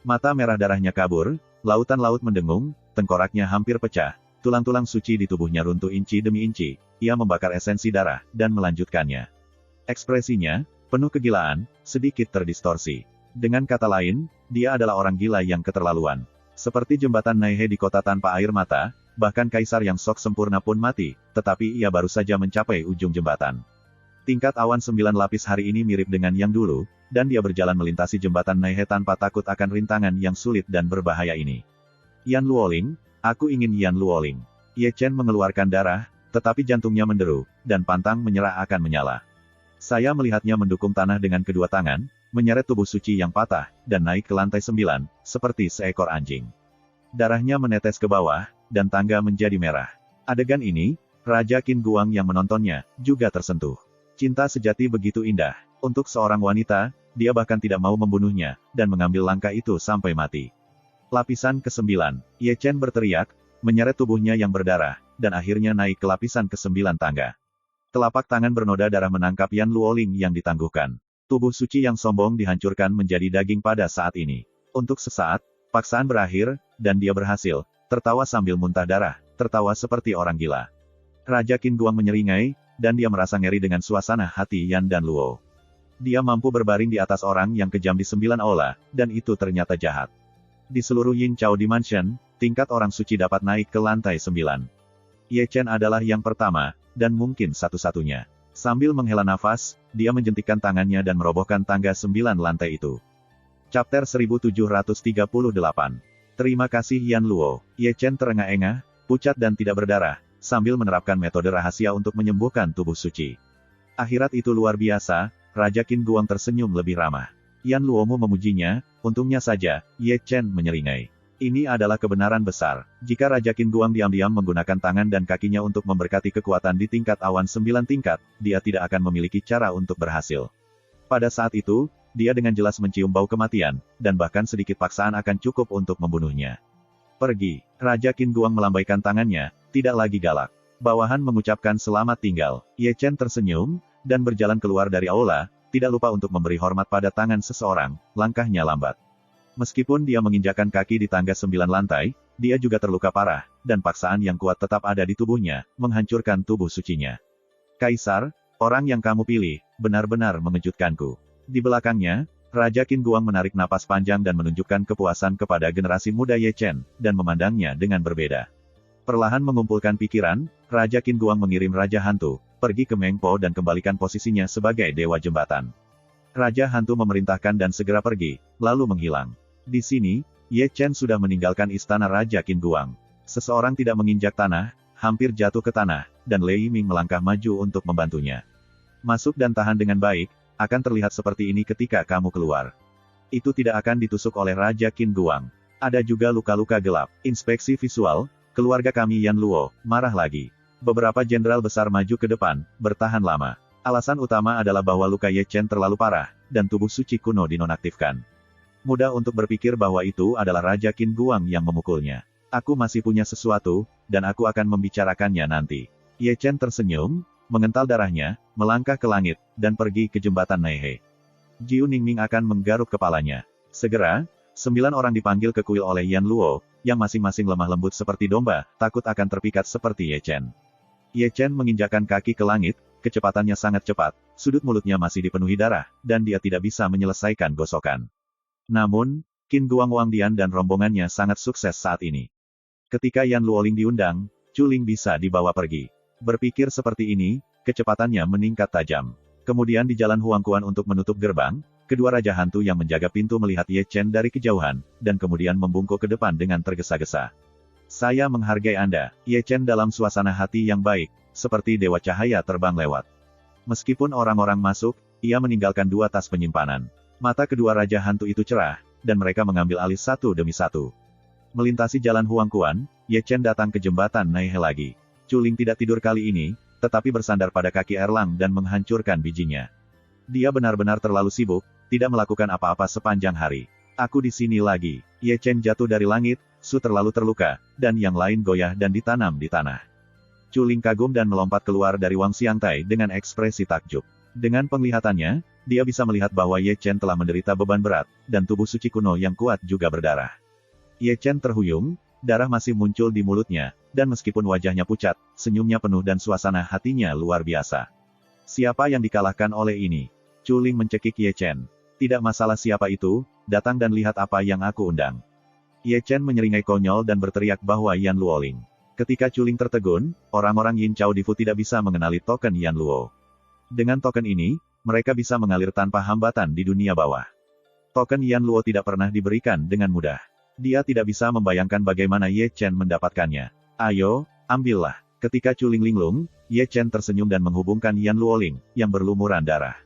Mata merah darahnya kabur, lautan laut mendengung, tengkoraknya hampir pecah, tulang-tulang suci di tubuhnya runtuh inci demi inci, ia membakar esensi darah, dan melanjutkannya. Ekspresinya, penuh kegilaan, sedikit terdistorsi. Dengan kata lain, dia adalah orang gila yang keterlaluan. Seperti jembatan Naihe di kota tanpa air mata, bahkan kaisar yang sok sempurna pun mati, tetapi ia baru saja mencapai ujung jembatan. Tingkat awan 9 lapis hari ini mirip dengan yang dulu, dan dia berjalan melintasi jembatan Naihe tanpa takut akan rintangan yang sulit dan berbahaya ini. Yan Luoling, aku ingin Yan Luoling. Ye Chen mengeluarkan darah, tetapi jantungnya menderu, dan pantang menyerah akan menyala. Saya melihatnya mendukung tanah dengan kedua tangan, menyeret tubuh suci yang patah, dan naik ke lantai 9, seperti seekor anjing. Darahnya menetes ke bawah, dan tangga menjadi merah. Adegan ini, Raja Qin Guang yang menontonnya, juga tersentuh. Cinta sejati begitu indah. Untuk seorang wanita, dia bahkan tidak mau membunuhnya, dan mengambil langkah itu sampai mati. Lapisan ke-9, Ye Chen berteriak, menyeret tubuhnya yang berdarah, dan akhirnya naik ke lapisan ke-9 tangga. Telapak tangan bernoda darah menangkap Yan Luoling yang ditangguhkan. Tubuh suci yang sombong dihancurkan menjadi daging pada saat ini. Untuk sesaat, paksaan berakhir, dan dia berhasil, tertawa sambil muntah darah, tertawa seperti orang gila. Raja Qin Guang menyeringai, dan dia merasa ngeri dengan suasana hati Yan dan Luo. Dia mampu berbaring di atas orang yang kejam di 9 aula, dan itu ternyata jahat. Di seluruh Yin Chao Dimension, tingkat orang suci dapat naik ke lantai 9. Ye Chen adalah yang pertama, dan mungkin satu-satunya. Sambil menghela nafas, dia menjentikkan tangannya dan merobohkan tangga 9 lantai itu. Chapter 1738. Terima kasih Yan Luo. Ye Chen terengah-engah, pucat dan tidak berdarah, sambil menerapkan metode rahasia untuk menyembuhkan tubuh suci. Akhirat itu luar biasa, Raja Qin Guang tersenyum lebih ramah. Yan Luomu memujinya, untungnya saja, Ye Chen menyeringai. Ini adalah kebenaran besar. Jika Raja Qin Guang diam-diam menggunakan tangan dan kakinya untuk memberkati kekuatan di tingkat awan 9 tingkat, dia tidak akan memiliki cara untuk berhasil. Pada saat itu, dia dengan jelas mencium bau kematian, dan bahkan sedikit paksaan akan cukup untuk membunuhnya. Pergi. Raja Qin Guang melambaikan tangannya, tidak lagi galak. Bawahan mengucapkan selamat tinggal. Ye Chen tersenyum, dan berjalan keluar dari aula, tidak lupa untuk memberi hormat pada tangan seseorang, langkahnya lambat. Meskipun dia menginjakkan kaki di tangga 9 lantai, dia juga terluka parah, dan paksaan yang kuat tetap ada di tubuhnya, menghancurkan tubuh sucinya. Kaisar, orang yang kamu pilih, benar-benar mengejutkanku. Di belakangnya, Raja Qin Guang menarik napas panjang dan menunjukkan kepuasan kepada generasi muda Ye Chen, dan memandangnya dengan berbeda. Perlahan mengumpulkan pikiran, Raja Qin Guang mengirim Raja Hantu, pergi ke Meng Po dan kembalikan posisinya sebagai Dewa Jembatan. Raja Hantu memerintahkan dan segera pergi, lalu menghilang. Di sini, Ye Chen sudah meninggalkan istana Raja Qin Guang. Seseorang tidak menginjak tanah, hampir jatuh ke tanah, dan Lei Yiming melangkah maju untuk membantunya. Masuk dan tahan dengan baik, akan terlihat seperti ini ketika kamu keluar. Itu tidak akan ditusuk oleh Raja Qin Guang. Ada juga luka-luka gelap. Inspeksi visual, keluarga kami Yan Luo, marah lagi. Beberapa jenderal besar maju ke depan, bertahan lama. Alasan utama adalah bahwa luka Ye Chen terlalu parah, dan tubuh suci kuno dinonaktifkan. Mudah untuk berpikir bahwa itu adalah Raja Qin Guang yang memukulnya. Aku masih punya sesuatu, dan aku akan membicarakannya nanti. Ye Chen tersenyum, mengental darahnya, melangkah ke langit, dan pergi ke jembatan Naihe. Jiu Ningming akan menggaruk kepalanya. Segera, 9 orang dipanggil ke kuil oleh Yan Luo, yang masing-masing lemah lembut seperti domba, takut akan terpikat seperti Ye Chen. Ye Chen menginjakkan kaki ke langit, kecepatannya sangat cepat, sudut mulutnya masih dipenuhi darah, dan dia tidak bisa menyelesaikan gosokan. Namun, Qin Guang Wangdian dan rombongannya sangat sukses saat ini. Ketika Yan Luoling diundang, Chu Ling bisa dibawa pergi. Berpikir seperti ini, kecepatannya meningkat tajam. Kemudian di jalan Huangquan untuk menutup gerbang, Kedua raja hantu yang menjaga pintu melihat Ye Chen dari kejauhan, dan kemudian membungkuk ke depan dengan tergesa-gesa. Saya menghargai Anda, Ye Chen dalam suasana hati yang baik, seperti dewa cahaya terbang lewat. Meskipun orang-orang masuk, ia meninggalkan 2 tas penyimpanan. Mata kedua raja hantu itu cerah, dan mereka mengambil alih satu demi satu. Melintasi jalan Huangquan, Ye Chen datang ke jembatan Naihe lagi. Chuling tidak tidur kali ini, tetapi bersandar pada kaki Erlang dan menghancurkan bijinya. Dia benar-benar terlalu sibuk, tidak melakukan apa-apa sepanjang hari. Aku di sini lagi. Ye Chen jatuh dari langit, Su terlalu terluka, dan yang lain goyah dan ditanam di tanah. Chuling kagum dan melompat keluar dari Wang Xiangtai dengan ekspresi takjub. Dengan penglihatannya, dia bisa melihat bahwa Ye Chen telah menderita beban berat, dan tubuh suci kuno yang kuat juga berdarah. Ye Chen terhuyung, darah masih muncul di mulutnya, dan meskipun wajahnya pucat, senyumnya penuh dan suasana hatinya luar biasa. Siapa yang dikalahkan oleh ini? Chuling mencekik Ye Chen. Tidak masalah siapa itu, datang dan lihat apa yang aku undang. Ye Chen menyeringai konyol dan berteriak bahwa Yan Luoling. Ketika Chuling tertegun, orang-orang Yin Chao Difu tidak bisa mengenali token Yan Luo. Dengan token ini, mereka bisa mengalir tanpa hambatan di dunia bawah. Token Yan Luo tidak pernah diberikan dengan mudah. Dia tidak bisa membayangkan bagaimana Ye Chen mendapatkannya. Ayo, ambillah. Ketika Chuling linglung, Ye Chen tersenyum dan menghubungkan Yan Luoling, yang berlumuran darah.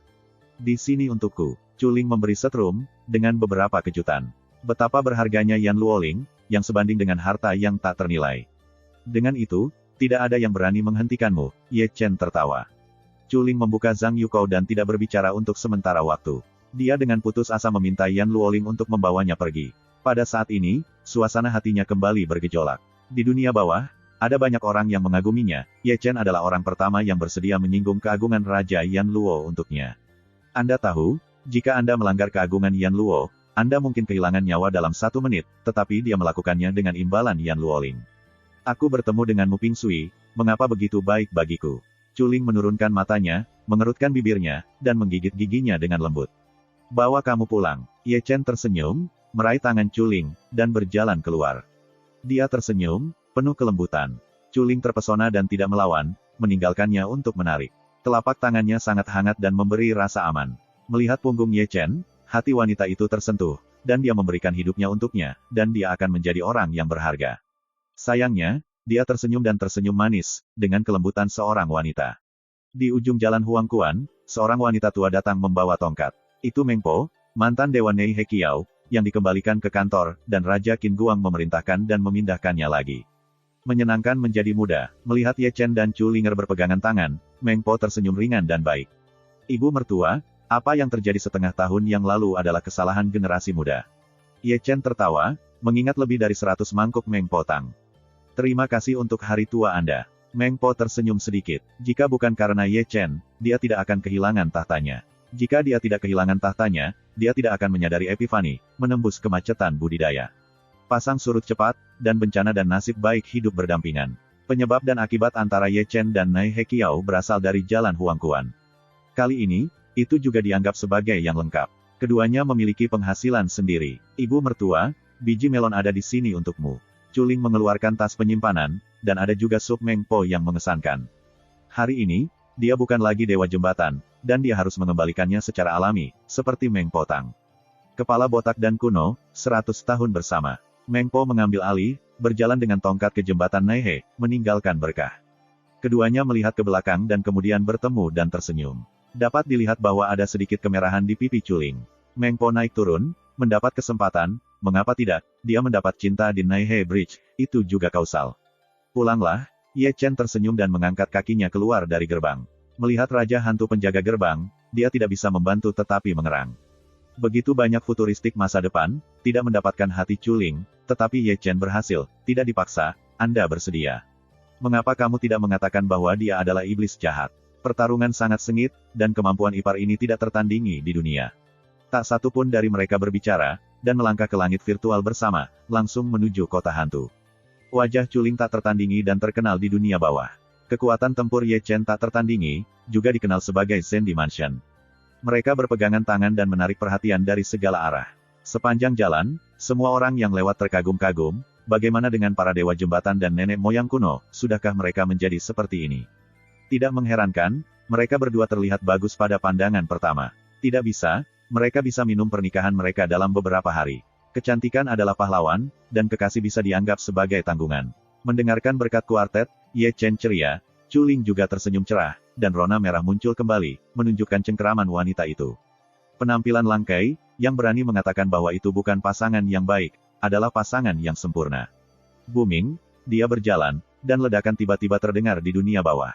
Di sini untukku. Chuling memberi setrum, dengan beberapa kejutan. Betapa berharganya Yan Luoling, yang sebanding dengan harta yang tak ternilai. Dengan itu, tidak ada yang berani menghentikanmu, Ye Chen tertawa. Chuling membuka Zhang Yukou dan tidak berbicara untuk sementara waktu. Dia dengan putus asa meminta Yan Luoling untuk membawanya pergi. Pada saat ini, suasana hatinya kembali bergejolak. Di dunia bawah, ada banyak orang yang mengaguminya, Ye Chen adalah orang pertama yang bersedia menyinggung keagungan Raja Yan Luo untuknya. Anda tahu, jika Anda melanggar keagungan Yan Luo, Anda mungkin kehilangan nyawa dalam 1 menit, tetapi dia melakukannya dengan imbalan Yan Luoling. Aku bertemu dengan Mu Pingsui, mengapa begitu baik bagiku? Chuling menurunkan matanya, mengerutkan bibirnya, dan menggigit giginya dengan lembut. Bawa kamu pulang. Ye Chen tersenyum, meraih tangan Chuling, dan berjalan keluar. Dia tersenyum, penuh kelembutan. Chuling terpesona dan tidak melawan, meninggalkannya untuk menarik. Telapak tangannya sangat hangat dan memberi rasa aman. Melihat punggung Ye Chen, hati wanita itu tersentuh, dan dia memberikan hidupnya untuknya, dan dia akan menjadi orang yang berharga. Sayangnya, dia tersenyum dan tersenyum manis, dengan kelembutan seorang wanita. Di ujung jalan Huangquan, seorang wanita tua datang membawa tongkat. Itu Meng Po, mantan Dewa Nei He Kiao, yang dikembalikan ke kantor, dan Raja Qin Guang memerintahkan dan memindahkannya lagi. Menyenangkan menjadi muda, melihat Ye Chen dan Chu Linger berpegangan tangan, Meng Po tersenyum ringan dan baik. Ibu mertua, apa yang terjadi setengah tahun yang lalu adalah kesalahan generasi muda. Ye Chen tertawa, mengingat lebih dari 100 mangkuk Meng Po Tang. Terima kasih untuk hari tua Anda. Meng Po tersenyum sedikit. Jika bukan karena Ye Chen, dia tidak akan kehilangan tahtanya. Jika dia tidak kehilangan tahtanya, dia tidak akan menyadari Epifani, menembus kemacetan budidaya. Pasang surut cepat, dan bencana dan nasib baik hidup berdampingan. Penyebab dan akibat antara Ye Chen dan Nei He Kiao berasal dari jalan Huangquan. Kali ini, itu juga dianggap sebagai yang lengkap. Keduanya memiliki penghasilan sendiri. Ibu mertua, biji melon ada di sini untukmu. Chuling mengeluarkan tas penyimpanan, dan ada juga sup Meng Po yang mengesankan. Hari ini, dia bukan lagi dewa jembatan, dan dia harus mengembalikannya secara alami, seperti Meng Po Tang. Kepala botak dan kuno, 100 tahun bersama. Meng Po mengambil alih, berjalan dengan tongkat ke jembatan Naihe, meninggalkan berkah. Keduanya melihat ke belakang dan kemudian bertemu dan tersenyum. Dapat dilihat bahwa ada sedikit kemerahan di pipi Chuling. Meng Po naik turun, mendapat kesempatan, mengapa tidak, dia mendapat cinta di Naihe Bridge, itu juga kausal. Pulanglah, Ye Chen tersenyum dan mengangkat kakinya keluar dari gerbang. Melihat Raja Hantu penjaga gerbang, dia tidak bisa membantu tetapi mengerang. Begitu banyak futuristik masa depan, tidak mendapatkan hati Chuling, tetapi Ye Chen berhasil, tidak dipaksa, Anda bersedia. Mengapa kamu tidak mengatakan bahwa dia adalah iblis jahat? Pertarungan sangat sengit, dan kemampuan ipar ini tidak tertandingi di dunia. Tak satu pun dari mereka berbicara, dan melangkah ke langit virtual bersama, langsung menuju kota hantu. Wajah Chuling tak tertandingi dan terkenal di dunia bawah. Kekuatan tempur Ye Chen tak tertandingi, juga dikenal sebagai Zen Dimension. Mereka berpegangan tangan dan menarik perhatian dari segala arah. Sepanjang jalan, semua orang yang lewat terkagum-kagum, bagaimana dengan para dewa jembatan dan nenek moyang kuno, sudahkah mereka menjadi seperti ini? Tidak mengherankan, mereka berdua terlihat bagus pada pandangan pertama. Tidak bisa, Mereka bisa minum pernikahan mereka dalam beberapa hari. Kecantikan adalah pahlawan, dan kekasih bisa dianggap sebagai tanggungan. Mendengarkan berkat kuartet, Ye Chen ceria, Chu Ling juga tersenyum cerah, dan rona merah muncul kembali, menunjukkan cengkeraman wanita itu. Penampilan Langkai, yang berani mengatakan bahwa itu bukan pasangan yang baik, adalah pasangan yang sempurna. Booming, dia berjalan, dan ledakan tiba-tiba terdengar di dunia bawah.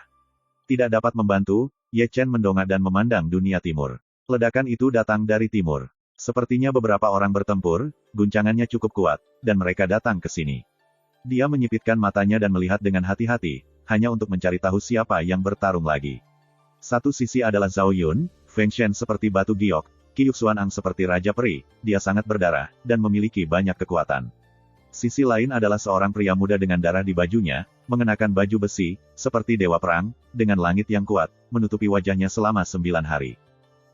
Tidak dapat membantu, Ye Chen mendongak dan memandang dunia timur. Ledakan itu datang dari timur. Sepertinya beberapa orang bertempur, guncangannya cukup kuat, dan mereka datang ke sini. Dia menyipitkan matanya dan melihat dengan hati-hati, hanya untuk mencari tahu siapa yang bertarung lagi. Satu sisi adalah Zhao Yun, Feng Shen seperti batu giok, Qi Yuxuan seperti Raja Peri, dia sangat berdarah, dan memiliki banyak kekuatan. Sisi lain adalah seorang pria muda dengan darah di bajunya, mengenakan baju besi, seperti dewa perang, dengan langit yang kuat, menutupi wajahnya selama 9 hari.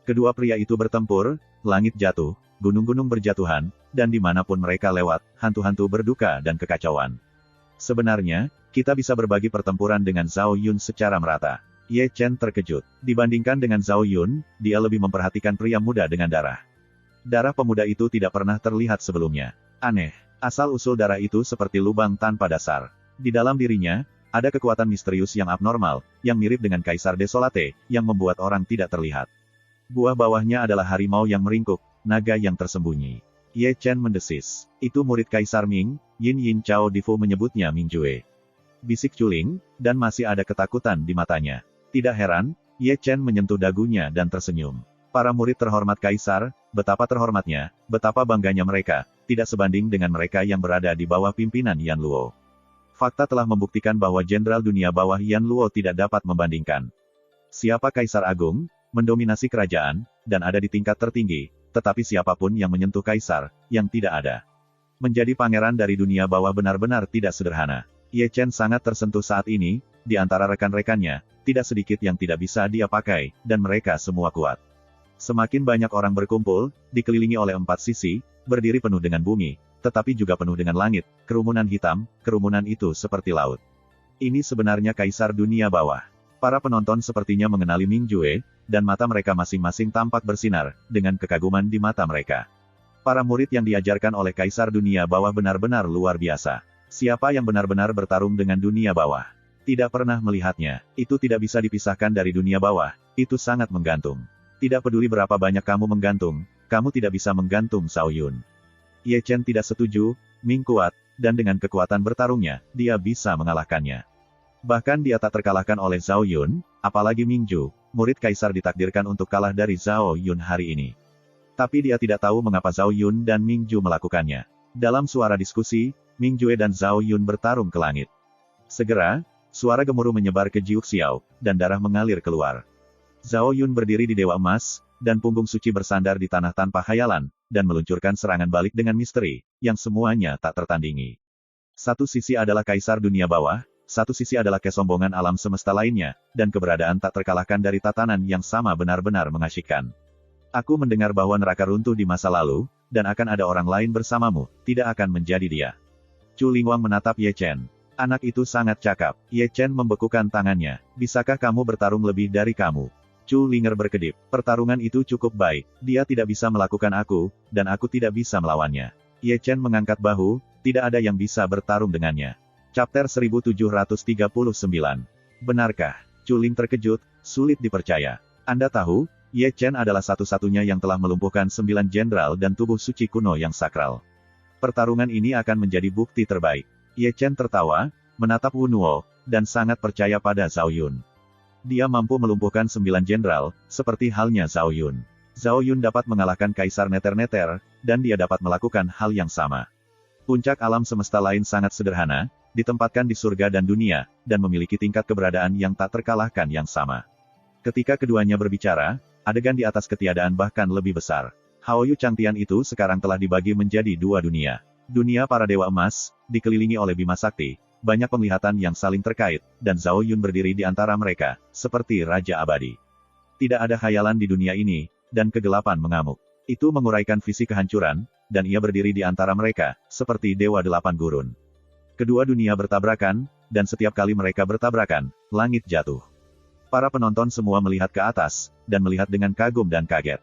Kedua pria itu bertempur, langit jatuh, gunung-gunung berjatuhan, dan dimanapun mereka lewat, hantu-hantu berduka dan kekacauan. Sebenarnya, kita bisa berbagi pertempuran dengan Zhao Yun secara merata. Ye Chen terkejut. Dibandingkan dengan Zhao Yun, dia lebih memperhatikan pria muda dengan darah. Darah pemuda itu tidak pernah terlihat sebelumnya. Aneh. Asal-usul darah itu seperti lubang tanpa dasar. Di dalam dirinya, ada kekuatan misterius yang abnormal, yang mirip dengan Kaisar Desolate, yang membuat orang tidak terlihat. Buah bawahnya adalah harimau yang meringkuk, naga yang tersembunyi. Ye Chen mendesis. Itu murid Kaisar Ming, Yin Yin Chao Difu menyebutnya Ming Jue. Bisik Chu Ling, dan masih ada ketakutan di matanya. Tidak heran, Ye Chen menyentuh dagunya dan tersenyum. Para murid terhormat Kaisar, betapa terhormatnya, betapa bangganya mereka, tidak sebanding dengan mereka yang berada di bawah pimpinan Yan Luo. Fakta telah membuktikan bahwa Jenderal Dunia Bawah Yan Luo tidak dapat membandingkan. Siapa Kaisar Agung, mendominasi kerajaan, dan ada di tingkat tertinggi, tetapi siapapun yang menyentuh Kaisar, yang tidak ada. Menjadi pangeran dari dunia bawah benar-benar tidak sederhana. Ye Chen sangat tersentuh saat ini, di antara rekan-rekannya, tidak sedikit yang tidak bisa dia pakai, dan mereka semua kuat. Semakin banyak orang berkumpul, dikelilingi oleh 4 sisi, berdiri penuh dengan bumi, tetapi juga penuh dengan langit, kerumunan hitam, kerumunan itu seperti laut. Ini sebenarnya Kaisar Dunia Bawah. Para penonton sepertinya mengenali Ming Jue, dan mata mereka masing-masing tampak bersinar, dengan kekaguman di mata mereka. Para murid yang diajarkan oleh Kaisar Dunia Bawah benar-benar luar biasa. Siapa yang benar-benar bertarung dengan dunia bawah? Tidak pernah melihatnya. Itu tidak bisa dipisahkan dari dunia bawah, itu sangat menggantung. Tidak peduli berapa banyak kamu menggantung, kamu tidak bisa menggantung Zhao Yun. Ye Chen tidak setuju, Ming kuat, dan dengan kekuatan bertarungnya, dia bisa mengalahkannya. Bahkan dia tak terkalahkan oleh Zhao Yun, apalagi Ming Ju, murid Kaisar ditakdirkan untuk kalah dari Zhao Yun hari ini. Tapi dia tidak tahu mengapa Zhao Yun dan Ming Ju melakukannya. Dalam suara diskusi, Ming Jue dan Zhao Yun bertarung ke langit. Segera, suara gemuruh menyebar ke Jiuxiao, dan darah mengalir keluar. Zhao Yun berdiri di Dewa Emas, dan punggung suci bersandar di tanah tanpa khayalan, dan meluncurkan serangan balik dengan misteri, yang semuanya tak tertandingi. Satu sisi adalah Kaisar Dunia Bawah, satu sisi adalah kesombongan alam semesta lainnya, dan keberadaan tak terkalahkan dari tatanan yang sama benar-benar mengasyikkan. Aku mendengar bahwa neraka runtuh di masa lalu, dan akan ada orang lain bersamamu, tidak akan menjadi dia. Chu Lingwang menatap Ye Chen. Anak itu sangat cakap. Ye Chen membekukan tangannya. Bisakah kamu bertarung lebih dari kamu? Chu Linger berkedip. Pertarungan itu cukup baik. Dia tidak bisa melakukan aku, dan aku tidak bisa melawannya. Ye Chen mengangkat bahu, tidak ada yang bisa bertarung dengannya. Chapter 1739. Benarkah? Chu Ling terkejut, sulit dipercaya. Anda tahu, Ye Chen adalah satu-satunya yang telah melumpuhkan 9 jenderal dan tubuh suci kuno yang sakral. Pertarungan ini akan menjadi bukti terbaik. Ye Chen tertawa, menatap Wu Nuo, dan sangat percaya pada Zhao Yun. Dia mampu melumpuhkan 9 jenderal, seperti halnya Zhao Yun. Zhao Yun dapat mengalahkan Kaisar Neter-Neter, dan dia dapat melakukan hal yang sama. Puncak alam semesta lain sangat sederhana, ditempatkan di surga dan dunia, dan memiliki tingkat keberadaan yang tak terkalahkan yang sama. Ketika keduanya berbicara, adegan di atas ketiadaan bahkan lebih besar. Haoyu Changtian itu sekarang telah dibagi menjadi 2 dunia. Dunia para Dewa Emas, dikelilingi oleh Bima Sakti, banyak penglihatan yang saling terkait, dan Zhao Yun berdiri di antara mereka, seperti Raja Abadi. Tidak ada khayalan di dunia ini, dan kegelapan mengamuk. Itu menguraikan visi kehancuran, dan ia berdiri di antara mereka, seperti Dewa 8 Gurun. Kedua dunia bertabrakan, dan setiap kali mereka bertabrakan, langit jatuh. Para penonton semua melihat ke atas, dan melihat dengan kagum dan kaget.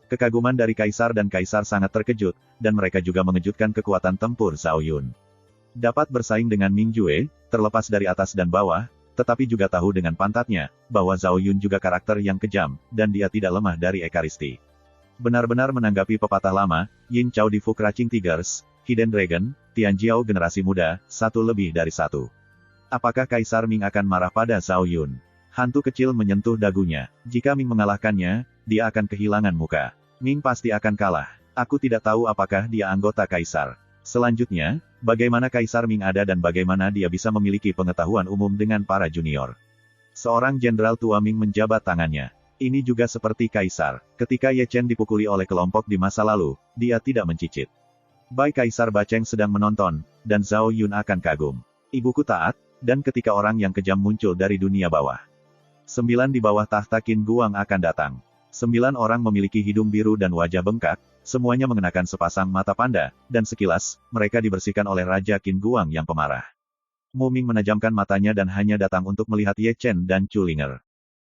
Kekaguman dari kaisar dan kaisar sangat terkejut, dan mereka juga mengejutkan kekuatan tempur Zhao Yun. Dapat bersaing dengan Ming Jue, terlepas dari atas dan bawah, tetapi juga tahu dengan pantatnya, bahwa Zhao Yun juga karakter yang kejam, dan dia tidak lemah dari ekaristi. Benar-benar menanggapi pepatah lama, Yin Chao di Fu Crouching Tigers, Hidden Dragon, Tian Jiao generasi muda, satu lebih dari satu. Apakah Kaisar Ming akan marah pada Zhao Yun? Hantu kecil menyentuh dagunya. Jika Ming mengalahkannya, dia akan kehilangan muka. Ming pasti akan kalah. Aku tidak tahu apakah dia anggota Kaisar. Selanjutnya, bagaimana Kaisar Ming ada dan bagaimana dia bisa memiliki pengetahuan umum dengan para junior. Seorang jenderal tua Ming menjabat tangannya. Ini juga seperti Kaisar. Ketika Ye Chen dipukuli oleh kelompok di masa lalu, dia tidak mencicit. Baik Kaisar Bacheng sedang menonton, dan Zhao Yun akan kagum. Ibuku taat, dan ketika orang yang kejam muncul dari dunia bawah. 9 di bawah tahta Qin Guang akan datang. 9 orang memiliki hidung biru dan wajah bengkak, semuanya mengenakan sepasang mata panda, dan sekilas, mereka dibersihkan oleh Raja Qin Guang yang pemarah. Mu Ming menajamkan matanya dan hanya datang untuk melihat Ye Chen dan Chu Linger.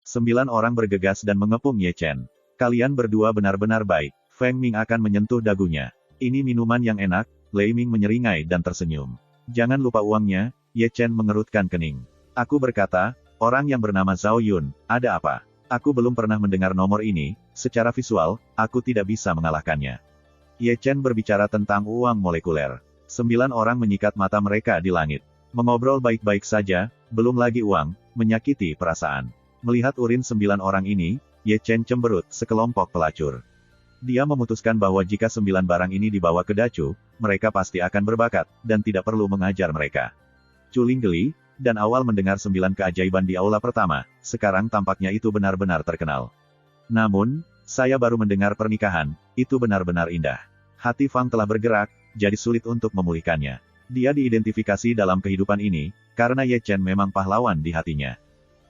9 orang bergegas dan mengepung Ye Chen. Kalian berdua benar-benar baik. Feng Ming akan menyentuh dagunya. Ini minuman yang enak, Lei Ming menyeringai dan tersenyum. Jangan lupa uangnya, Ye Chen mengerutkan kening. Aku berkata, orang yang bernama Zhao Yun, ada apa? Aku belum pernah mendengar nomor ini, secara visual, aku tidak bisa mengalahkannya. Ye Chen berbicara tentang uang molekuler. 9 orang menyikat mata mereka di langit. Mengobrol baik-baik saja, belum lagi uang, menyakiti perasaan. Melihat urin 9 orang ini, Ye Chen cemberut, sekelompok pelacur. Dia memutuskan bahwa jika 9 barang ini dibawa ke Dacu, mereka pasti akan berbakat, dan tidak perlu mengajar mereka. Culing geli, dan awal mendengar 9 keajaiban di aula pertama, sekarang tampaknya itu benar-benar terkenal. Namun, saya baru mendengar pernikahan, itu benar-benar indah. Hati Fang telah bergerak, jadi sulit untuk memulihkannya. Dia diidentifikasi dalam kehidupan ini, karena Ye Chen memang pahlawan di hatinya.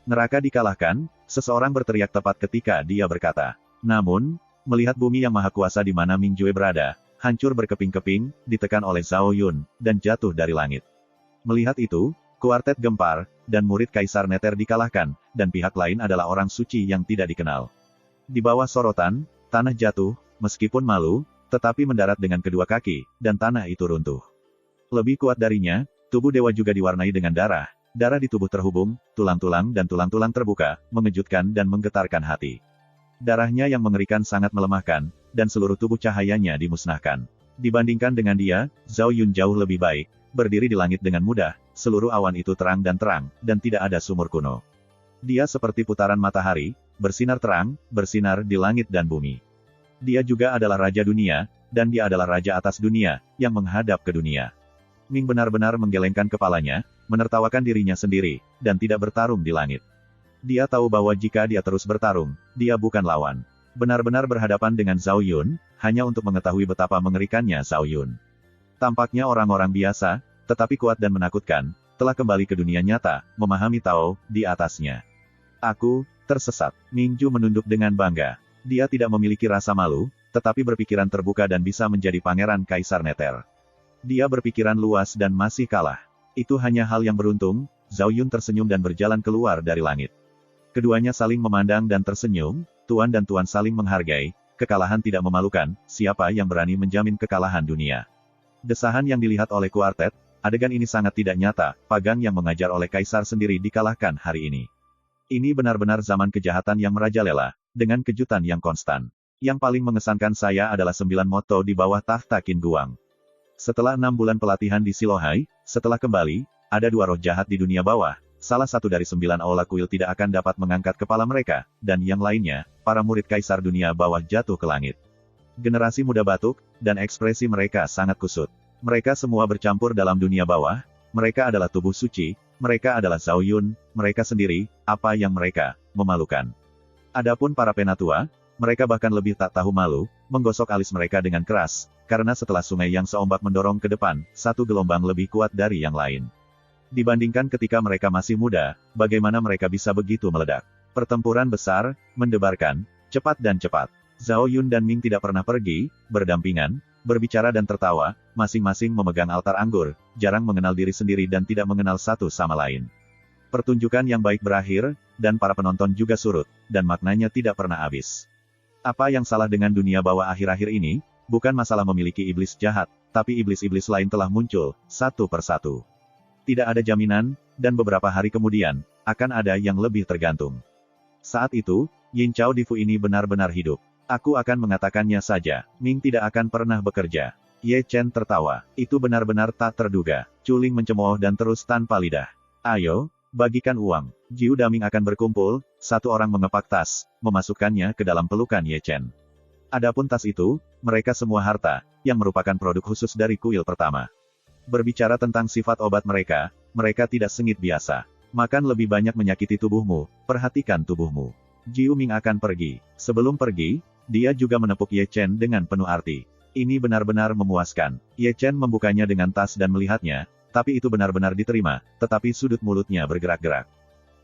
Neraka dikalahkan, seseorang berteriak tepat ketika dia berkata. Namun, melihat bumi yang maha kuasa di mana Ming Jue berada, hancur berkeping-keping, ditekan oleh Zhao Yun, dan jatuh dari langit. Melihat itu, kuartet gempar, dan murid Kaisar Neter dikalahkan, dan pihak lain adalah orang suci yang tidak dikenal. Di bawah sorotan, tanah jatuh, meskipun malu, tetapi mendarat dengan kedua kaki, dan tanah itu runtuh. Lebih kuat darinya, tubuh dewa juga diwarnai dengan darah. Darah di tubuh terhubung, tulang-tulang dan tulang-tulang terbuka, mengejutkan dan menggetarkan hati. Darahnya yang mengerikan sangat melemahkan, dan seluruh tubuh cahayanya dimusnahkan. Dibandingkan dengan dia, Zhao Yun jauh lebih baik, berdiri di langit dengan mudah, seluruh awan itu terang, dan tidak ada sumur kuno. Dia seperti putaran matahari, bersinar terang, bersinar di langit dan bumi. Dia juga adalah Raja Dunia, dan dia adalah Raja atas dunia, yang menghadap ke dunia. Ming benar-benar menggelengkan kepalanya, menertawakan dirinya sendiri, dan tidak bertarung di langit. Dia tahu bahwa jika dia terus bertarung, dia bukan lawan. Benar-benar berhadapan dengan Zhao Yun, hanya untuk mengetahui betapa mengerikannya Zhao Yun. Tampaknya orang-orang biasa, tetapi kuat dan menakutkan, telah kembali ke dunia nyata, memahami Tao, di atasnya. Aku, tersesat. Ming Ju menunduk dengan bangga. Dia tidak memiliki rasa malu, tetapi berpikiran terbuka dan bisa menjadi pangeran Kaisar Neter. Dia berpikiran luas dan masih kalah. Itu hanya hal yang beruntung. Zhao Yun tersenyum dan berjalan keluar dari langit. Keduanya saling memandang dan tersenyum, tuan dan tuan saling menghargai, kekalahan tidak memalukan, siapa yang berani menjamin kekalahan dunia. Desahan yang dilihat oleh kuartet, adegan ini sangat tidak nyata, Pagang yang mengajar oleh Kaisar sendiri dikalahkan hari ini. Ini benar-benar zaman kejahatan yang merajalela, dengan kejutan yang konstan. Yang paling mengesankan saya adalah 9 moto di bawah tahta Qin Guang. Setelah 6 bulan pelatihan di Silohai, setelah kembali, ada 2 roh jahat di dunia bawah, salah satu dari 9 aula kuil tidak akan dapat mengangkat kepala mereka, dan yang lainnya, para murid Kaisar dunia bawah jatuh ke langit. Generasi muda batuk, dan ekspresi mereka sangat kusut. Mereka semua bercampur dalam dunia bawah, mereka adalah tubuh suci, mereka adalah Zhao Yun, mereka sendiri, apa yang mereka, memalukan. Adapun para penatua, mereka bahkan lebih tak tahu malu, menggosok alis mereka dengan keras, karena setelah sungai yang seombak mendorong ke depan, satu gelombang lebih kuat dari yang lain. Dibandingkan ketika mereka masih muda, bagaimana mereka bisa begitu meledak. Pertempuran besar, mendebarkan, cepat dan cepat. Zhao Yun dan Ming tidak pernah pergi, berdampingan, berbicara dan tertawa, masing-masing memegang altar anggur, jarang mengenal diri sendiri dan tidak mengenal satu sama lain. Pertunjukan yang baik berakhir, dan para penonton juga surut, dan maknanya tidak pernah habis. Apa yang salah dengan dunia bawah akhir-akhir ini? Bukan masalah memiliki iblis jahat, tapi iblis-iblis lain telah muncul, satu persatu. Tidak ada jaminan, dan beberapa hari kemudian, akan ada yang lebih tergantung. Saat itu, Yin Chao Difu ini benar-benar hidup. Aku akan mengatakannya saja, Ming tidak akan pernah bekerja. Ye Chen tertawa. Itu benar-benar tak terduga. Chu Ling mencemooh dan terus tanpa lidah. Ayo, bagikan uang. Jiu Daming akan berkumpul, satu orang mengepak tas, memasukkannya ke dalam pelukan Ye Chen. Adapun tas itu, mereka semua harta, yang merupakan produk khusus dari kuil pertama. Berbicara tentang sifat obat mereka, mereka tidak sengit biasa. Makan lebih banyak menyakiti tubuhmu, perhatikan tubuhmu. Jiu Ming akan pergi. Sebelum pergi, dia juga menepuk Ye Chen dengan penuh arti. Ini benar-benar memuaskan. Ye Chen membukanya dengan tas dan melihatnya, tapi itu benar-benar diterima, tetapi sudut mulutnya bergerak-gerak.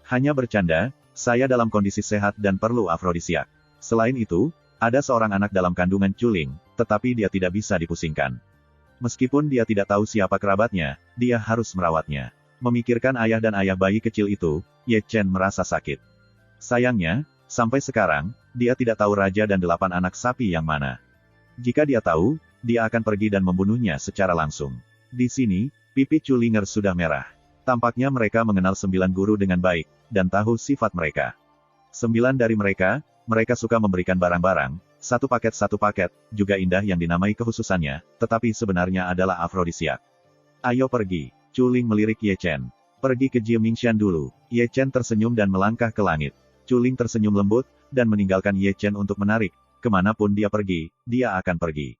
Hanya bercanda, saya dalam kondisi sehat dan perlu afrodisiak. Selain itu, ada seorang anak dalam kandungan Chu Ling, tetapi dia tidak bisa dipusingkan. Meskipun dia tidak tahu siapa kerabatnya, dia harus merawatnya. Memikirkan ayah dan ayah bayi kecil itu, Ye Chen merasa sakit. Sayangnya, sampai sekarang, dia tidak tahu raja dan 8 anak sapi yang mana. Jika dia tahu, dia akan pergi dan membunuhnya secara langsung. Di sini, pipi Chu Linger sudah merah. Tampaknya mereka mengenal 9 guru dengan baik, dan tahu sifat mereka. 9 dari mereka suka memberikan barang-barang, satu paket, juga indah yang dinamai kekhususannya, tetapi sebenarnya adalah afrodisiak. Ayo pergi. Chu Ling melirik Ye Chen. Pergi ke Jie Mingshan dulu. Ye Chen tersenyum dan melangkah ke langit. Chu Ling tersenyum lembut, dan meninggalkan Ye Chen untuk menarik. Kemanapun dia pergi, dia akan pergi.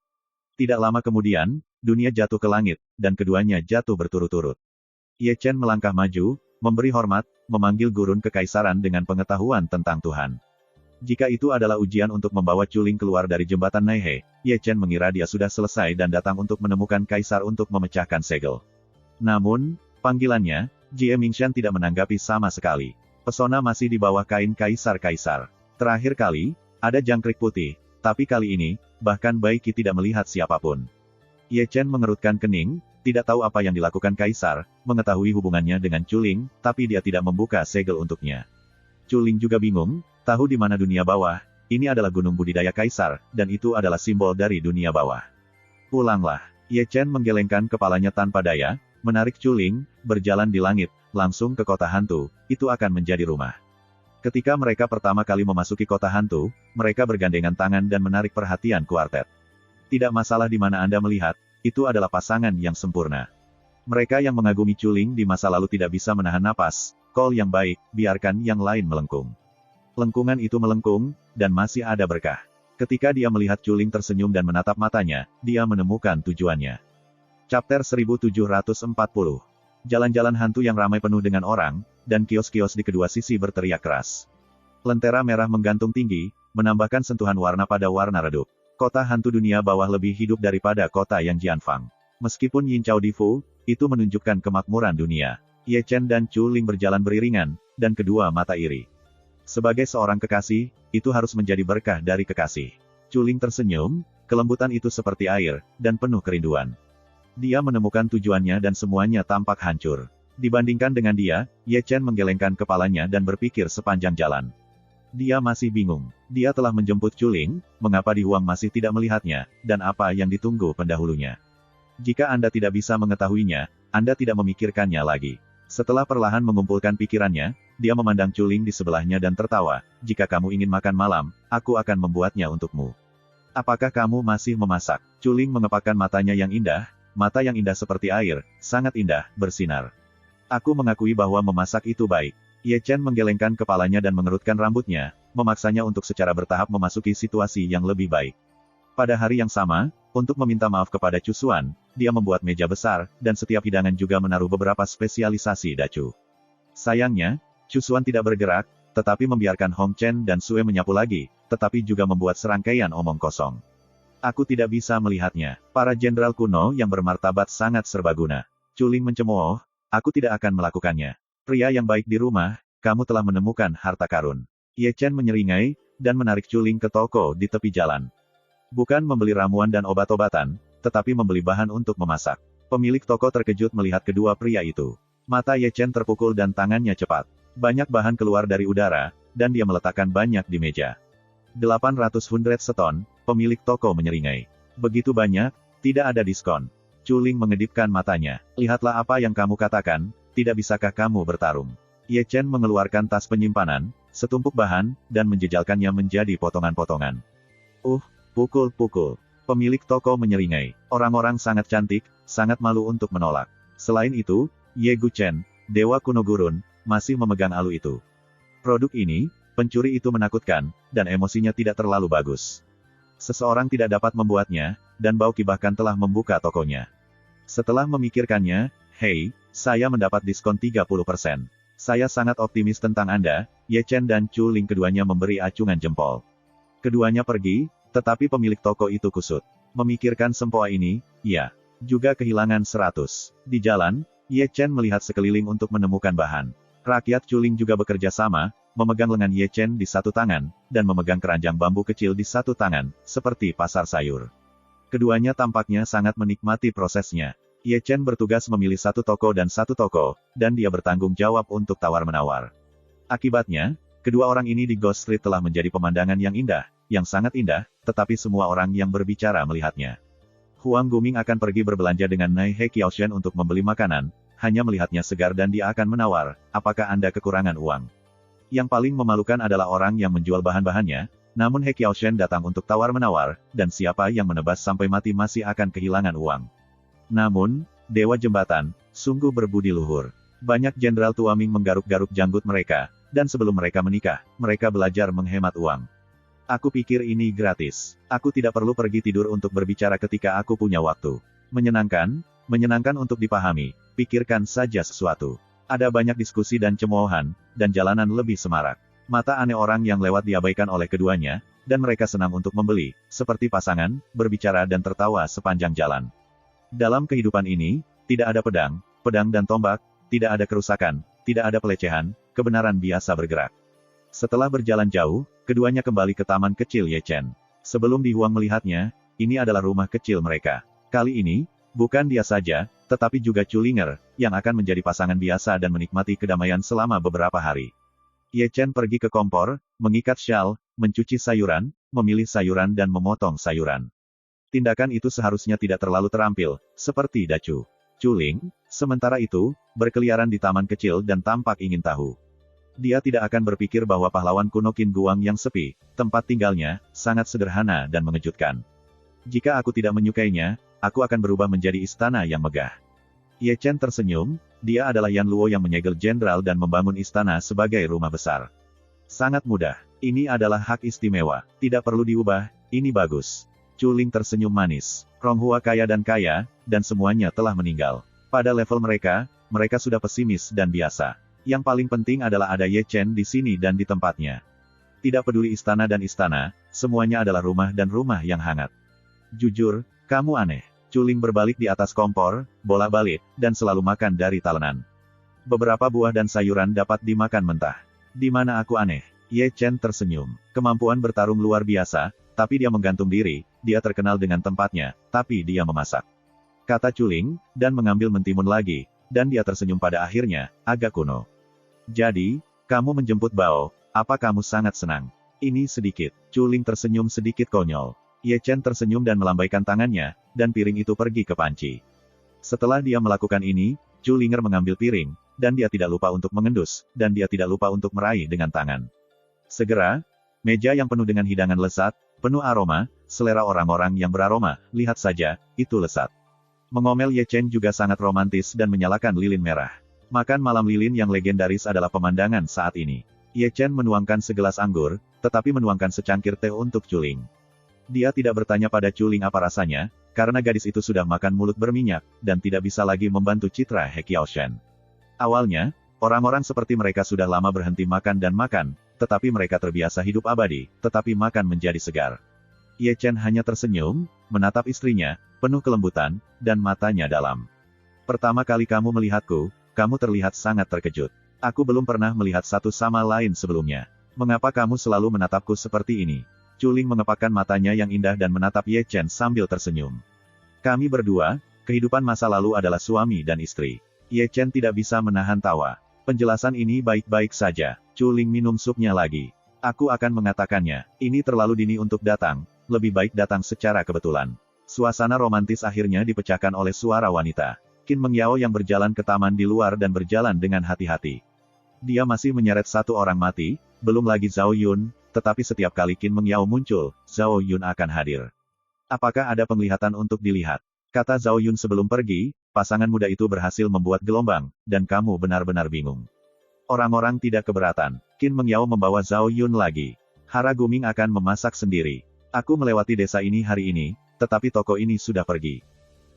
Tidak lama kemudian, dunia jatuh ke langit, dan keduanya jatuh berturut-turut. Ye Chen melangkah maju, memberi hormat, memanggil gurun kekaisaran dengan pengetahuan tentang Tuhan. Jika itu adalah ujian untuk membawa Chu Ling keluar dari jembatan Naihe, Ye Chen mengira dia sudah selesai dan datang untuk menemukan kaisar untuk memecahkan segel. Namun, panggilannya, Jie Mingshan tidak menanggapi sama sekali. Pesona masih di bawah kain kaisar-kaisar. Terakhir kali, ada jangkrik putih, tapi kali ini, bahkan Bai Qi tidak melihat siapapun. Ye Chen mengerutkan kening, tidak tahu apa yang dilakukan kaisar, mengetahui hubungannya dengan Chu Ling, tapi dia tidak membuka segel untuknya. Chu Ling juga bingung, tahu di mana dunia bawah, ini adalah gunung budidaya kaisar, dan itu adalah simbol dari dunia bawah. Pulanglah. Ye Chen menggelengkan kepalanya tanpa daya, menarik Chu Ling, berjalan di langit, langsung ke kota hantu, itu akan menjadi rumah. Ketika mereka pertama kali memasuki kota hantu, mereka bergandengan tangan dan menarik perhatian kuartet. Tidak masalah di mana Anda melihat, itu adalah pasangan yang sempurna. Mereka yang mengagumi Chu Ling di masa lalu tidak bisa menahan napas, Call yang baik, biarkan yang lain melengkung. Lengkungan itu melengkung, dan masih ada berkah. Ketika dia melihat Chu Ling tersenyum dan menatap matanya, dia menemukan tujuannya. Chapter 1740. Jalan-jalan hantu yang ramai penuh dengan orang, dan kios-kios di kedua sisi berteriak keras. Lentera merah menggantung tinggi, menambahkan sentuhan warna pada warna redup. Kota hantu dunia bawah lebih hidup daripada kota yang Jianfang. Meskipun Yin Chao Difu, itu menunjukkan kemakmuran dunia. Ye Chen dan Chu Ling berjalan beriringan, dan kedua mata iri. Sebagai seorang kekasih, itu harus menjadi berkah dari kekasih. Chu Ling tersenyum, kelembutan itu seperti air, dan penuh kerinduan. Dia menemukan tujuannya dan semuanya tampak hancur. Dibandingkan dengan dia, Ye Chen menggelengkan kepalanya dan berpikir sepanjang jalan. Dia masih bingung. Dia telah menjemput Chu Ling, mengapa Di Huang masih tidak melihatnya, dan apa yang ditunggu pendahulunya. Jika Anda tidak bisa mengetahuinya, Anda tidak memikirkannya lagi. Setelah perlahan mengumpulkan pikirannya, dia memandang Chu Ling di sebelahnya dan tertawa, jika kamu ingin makan malam, aku akan membuatnya untukmu. Apakah kamu masih memasak? Chu Ling mengepakkan matanya yang indah, mata yang indah seperti air, sangat indah, bersinar. Aku mengakui bahwa memasak itu baik. Ye Chen menggelengkan kepalanya dan mengerutkan rambutnya, memaksanya untuk secara bertahap memasuki situasi yang lebih baik. Pada hari yang sama, untuk meminta maaf kepada Chu Xuan, dia membuat meja besar, dan setiap hidangan juga menaruh beberapa spesialisasi dacu. Sayangnya, Chu Xuan tidak bergerak, tetapi membiarkan Hong Chen dan Sue menyapu lagi, tetapi juga membuat serangkaian omong kosong. Aku tidak bisa melihatnya. Para jenderal kuno yang bermartabat sangat serbaguna. Chu Ling mencemooh, aku tidak akan melakukannya. Pria yang baik di rumah, kamu telah menemukan harta karun. Ye Chen menyeringai, dan menarik Chu Ling ke toko di tepi jalan. Bukan membeli ramuan dan obat-obatan, tetapi membeli bahan untuk memasak. Pemilik toko terkejut melihat kedua pria itu. Mata Ye Chen terpukul dan tangannya cepat. Banyak bahan keluar dari udara, dan dia meletakkan banyak di meja. 800 100 pemilik toko menyeringai. Begitu banyak, tidak ada diskon. Chuling mengedipkan matanya. Lihatlah apa yang kamu katakan, tidak bisakah kamu bertarung? Ye Chen mengeluarkan tas penyimpanan, setumpuk bahan, dan menjejalkannya menjadi potongan-potongan. Pukul-pukul. Pemilik toko menyeringai. Orang-orang sangat cantik, sangat malu untuk menolak. Selain itu, Ye Guchen, Dewa Kuno Gurun, masih memegang alu itu. Produk ini, pencuri itu menakutkan, dan emosinya tidak terlalu bagus. Seseorang tidak dapat membuatnya, dan Baoqi bahkan telah membuka tokonya. Setelah memikirkannya, hei, saya mendapat diskon 30%. Saya sangat optimis tentang Anda, Ye Chen dan Chuling keduanya memberi acungan jempol. Keduanya pergi, tetapi pemilik toko itu kusut. Memikirkan sempoa ini, ya, juga kehilangan 100. Di jalan, Ye Chen melihat sekeliling untuk menemukan bahan. Rakyat Chuling juga bekerja sama, memegang lengan Ye Chen di satu tangan, dan memegang keranjang bambu kecil di satu tangan, seperti pasar sayur. Keduanya tampaknya sangat menikmati prosesnya. Ye Chen bertugas memilih satu toko, dan dia bertanggung jawab untuk tawar-menawar. Akibatnya, kedua orang ini di Ghost Street telah menjadi pemandangan yang sangat indah, tetapi semua orang yang berbicara melihatnya. Huang Guming akan pergi berbelanja dengan Nai He Qiaoshen untuk membeli makanan, hanya melihatnya segar dan dia akan menawar, apakah Anda kekurangan uang? Yang paling memalukan adalah orang yang menjual bahan-bahannya, namun He Qiaoshen datang untuk tawar-menawar, dan siapa yang menebas sampai mati masih akan kehilangan uang. Namun, Dewa Jembatan, sungguh berbudi luhur. Banyak jenderal tua Ming menggaruk-garuk janggut mereka, dan sebelum mereka menikah, mereka belajar menghemat uang. Aku pikir ini gratis. Aku tidak perlu pergi tidur untuk berbicara ketika aku punya waktu. Menyenangkan untuk dipahami, pikirkan saja sesuatu. Ada banyak diskusi dan cemoohan, dan jalanan lebih semarak. Mata aneh orang yang lewat diabaikan oleh keduanya, dan mereka senang untuk membeli, seperti pasangan, berbicara dan tertawa sepanjang jalan. Dalam kehidupan ini, tidak ada pedang dan tombak, tidak ada kerusakan, tidak ada pelecehan, kebenaran biasa bergerak. Setelah berjalan jauh, keduanya kembali ke taman kecil Ye Chen. Sebelum Di Huang melihatnya, ini adalah rumah kecil mereka. Kali ini, bukan dia saja, tetapi juga Chulinger, yang akan menjadi pasangan biasa dan menikmati kedamaian selama beberapa hari. Ye Chen pergi ke kompor, mengikat syal, mencuci sayuran, memilih sayuran dan memotong sayuran. Tindakan itu seharusnya tidak terlalu terampil, seperti Dacu. Chuling, sementara itu, berkeliaran di taman kecil dan tampak ingin tahu. Dia tidak akan berpikir bahwa pahlawan kuno Qin Guang yang sepi, tempat tinggalnya, sangat sederhana dan mengejutkan. Jika aku tidak menyukainya, aku akan berubah menjadi istana yang megah. Ye Chen tersenyum, dia adalah Yan Luo yang menyegel jenderal dan membangun istana sebagai rumah besar. Sangat mudah. Ini adalah hak istimewa. Tidak perlu diubah, ini bagus. Chuling tersenyum manis. Ronghua kaya, dan semuanya telah meninggal. Pada level mereka, mereka sudah pesimis dan biasa. Yang paling penting adalah ada Ye Chen di sini dan di tempatnya. Tidak peduli istana dan istana, semuanya adalah rumah dan rumah yang hangat. Jujur, kamu aneh. Chuling berbalik di atas kompor, bolak-balik, dan selalu makan dari talenan. Beberapa buah dan sayuran dapat dimakan mentah. Di mana aku aneh? Ye Chen tersenyum. Kemampuan bertarung luar biasa, tapi dia menggantung diri, dia terkenal dengan tempatnya, tapi dia memasak. Kata Chuling, dan mengambil mentimun lagi, dan dia tersenyum pada akhirnya, agak kuno. Jadi, kamu menjemput Bao, apa kamu sangat senang? Ini sedikit. Chuling tersenyum sedikit konyol. Ye Chen tersenyum dan melambaikan tangannya, dan piring itu pergi ke panci. Setelah dia melakukan ini, Chulinger mengambil piring, dan dia tidak lupa untuk mengendus, dan dia tidak lupa untuk meraih dengan tangan. Segera, meja yang penuh dengan hidangan lezat, penuh aroma, selera orang-orang yang beraroma, lihat saja, itu lezat. Mengomel Ye Chen juga sangat romantis dan menyalakan lilin merah. Makan malam lilin yang legendaris adalah pemandangan saat ini. Ye Chen menuangkan segelas anggur, tetapi menuangkan secangkir teh untuk Chuling. Dia tidak bertanya pada Chuling apa rasanya, karena gadis itu sudah makan mulut berminyak, dan tidak bisa lagi membantu citra He Qiaoshen. Awalnya, orang-orang seperti mereka sudah lama berhenti makan dan makan, tetapi mereka terbiasa hidup abadi, tetapi makan menjadi segar. Ye Chen hanya tersenyum, menatap istrinya, penuh kelembutan, dan matanya dalam. Pertama kali kamu melihatku, kamu terlihat sangat terkejut. Aku belum pernah melihat satu sama lain sebelumnya. Mengapa kamu selalu menatapku seperti ini? Chuling mengepakkan matanya yang indah dan menatap Ye Chen sambil tersenyum. Kami berdua, kehidupan masa lalu adalah suami dan istri. Ye Chen tidak bisa menahan tawa. Penjelasan ini baik-baik saja. Chuling minum supnya lagi. Aku akan mengatakannya, ini terlalu dini untuk datang, lebih baik datang secara kebetulan. Suasana romantis akhirnya dipecahkan oleh suara wanita. Qin Mengyao yang berjalan ke taman di luar dan berjalan dengan hati-hati. Dia masih menyeret satu orang mati, belum lagi Zhao Yun, tetapi setiap kali Qin Mengyao muncul, Zhao Yun akan hadir. Apakah ada penglihatan untuk dilihat? Kata Zhao Yun sebelum pergi, pasangan muda itu berhasil membuat gelombang, dan kamu benar-benar bingung. Orang-orang tidak keberatan. Qin Mengyao membawa Zhao Yun lagi. Hara Guming akan memasak sendiri. Aku melewati desa ini hari ini, tetapi toko ini sudah pergi.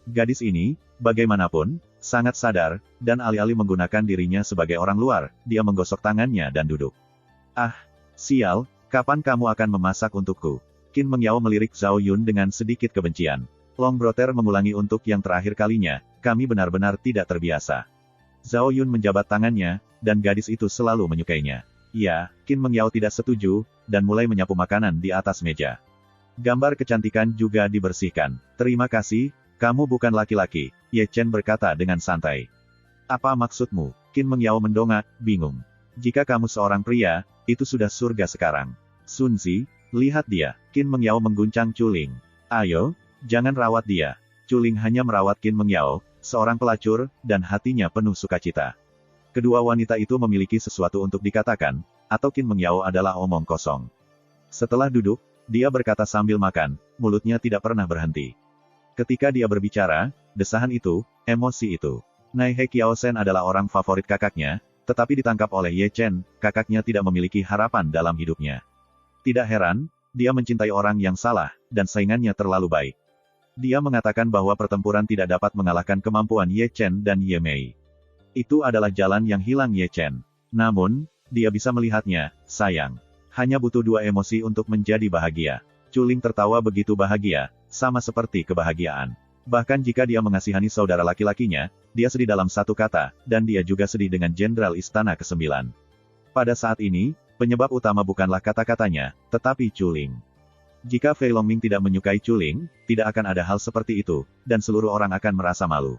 Gadis ini, bagaimanapun, sangat sadar, dan alih-alih menggunakan dirinya sebagai orang luar, dia menggosok tangannya dan duduk. Ah, sial, kapan kamu akan memasak untukku? Qin Mengyao melirik Zhao Yun dengan sedikit kebencian. Longbroter mengulangi untuk yang terakhir kalinya, kami benar-benar tidak terbiasa. Zhao Yun menjabat tangannya, dan gadis itu selalu menyukainya. Ya, Qin Mengyao tidak setuju, dan mulai menyapu makanan di atas meja. Gambar kecantikan juga dibersihkan. Terima kasih, kamu bukan laki-laki, Ye Chen berkata dengan santai. Apa maksudmu? Qin Mengyao mendongak, bingung. Jika kamu seorang pria, itu sudah surga sekarang. Sun Zi, lihat dia. Qin Mengyao mengguncang Chuling. Ayo, jangan rawat dia. Chuling hanya merawat Qin Mengyao, seorang pelacur, dan hatinya penuh sukacita. Kedua wanita itu memiliki sesuatu untuk dikatakan, atau Qin Mengyao adalah omong kosong. Setelah duduk, dia berkata sambil makan, mulutnya tidak pernah berhenti. Ketika dia berbicara, desahan itu, emosi itu. Nai He Qiaosen adalah orang favorit kakaknya, tetapi ditangkap oleh Ye Chen, kakaknya tidak memiliki harapan dalam hidupnya. Tidak heran, dia mencintai orang yang salah, dan saingannya terlalu baik. Dia mengatakan bahwa pertempuran tidak dapat mengalahkan kemampuan Ye Chen dan Ye Mei. Itu adalah jalan yang hilang Ye Chen. Namun, dia bisa melihatnya, sayang. Hanya butuh dua emosi untuk menjadi bahagia. Chuling tertawa begitu bahagia, sama seperti kebahagiaan. Bahkan jika dia mengasihani saudara laki-lakinya, dia sedih dalam satu kata, dan dia juga sedih dengan Jenderal Istana ke-9. Pada saat ini, penyebab utama bukanlah kata-katanya, tetapi Chuling. Jika Fei Longming tidak menyukai Chuling, tidak akan ada hal seperti itu, dan seluruh orang akan merasa malu.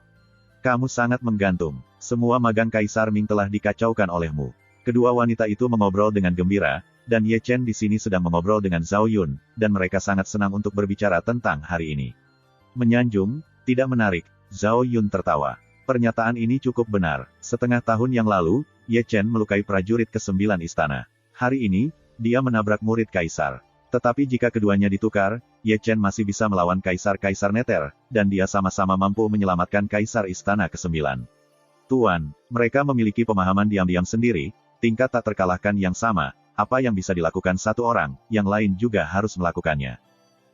Kamu sangat menggantung. Semua magang Kaisar Ming telah dikacaukan olehmu. Kedua wanita itu mengobrol dengan gembira, dan Ye Chen di sini sedang mengobrol dengan Zhao Yun, dan mereka sangat senang untuk berbicara tentang hari ini. Menyanjung, tidak menarik, Zhao Yun tertawa. Pernyataan ini cukup benar. Setengah tahun yang lalu, Ye Chen melukai prajurit ke-9 istana. Hari ini, dia menabrak murid Kaisar. Tetapi jika keduanya ditukar, Ye Chen masih bisa melawan Kaisar-Kaisar Neter, dan dia sama-sama mampu menyelamatkan Kaisar Istana ke-9. Tuan, mereka memiliki pemahaman diam-diam sendiri, tingkat tak terkalahkan yang sama, apa yang bisa dilakukan satu orang, yang lain juga harus melakukannya.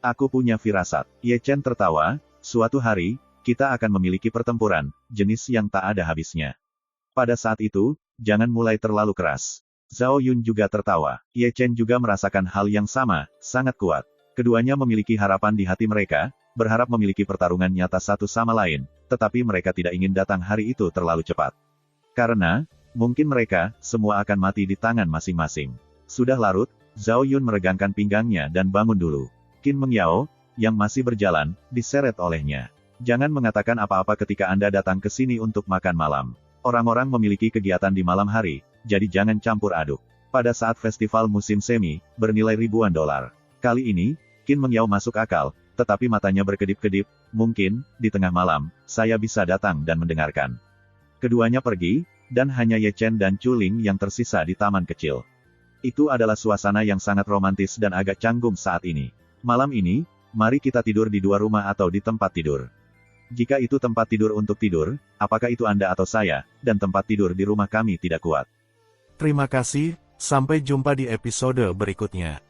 Aku punya firasat. Ye Chen tertawa, suatu hari, kita akan memiliki pertempuran, jenis yang tak ada habisnya. Pada saat itu, jangan mulai terlalu keras. Zhao Yun juga tertawa. Ye Chen juga merasakan hal yang sama, sangat kuat. Keduanya memiliki harapan di hati mereka, berharap memiliki pertarungan nyata satu sama lain, tetapi mereka tidak ingin datang hari itu terlalu cepat. Karena, mungkin mereka, semua akan mati di tangan masing-masing. Sudah larut, Zhao Yun meregangkan pinggangnya dan bangun dulu. Qin Mengyao, yang masih berjalan, diseret olehnya. Jangan mengatakan apa-apa ketika Anda datang ke sini untuk makan malam. Orang-orang memiliki kegiatan di malam hari, jadi jangan campur aduk. Pada saat festival musim semi, bernilai ribuan dolar. Kali ini, Qin Mengyao masuk akal, tetapi matanya berkedip-kedip, mungkin, di tengah malam, saya bisa datang dan mendengarkan. Keduanya pergi, dan hanya Ye Chen dan Chuling yang tersisa di taman kecil. Itu adalah suasana yang sangat romantis dan agak canggung saat ini. Malam ini, mari kita tidur di dua rumah atau di tempat tidur. Jika itu tempat tidur untuk tidur, apakah itu Anda atau saya, dan tempat tidur di rumah kami tidak kuat. Terima kasih, sampai jumpa di episode berikutnya.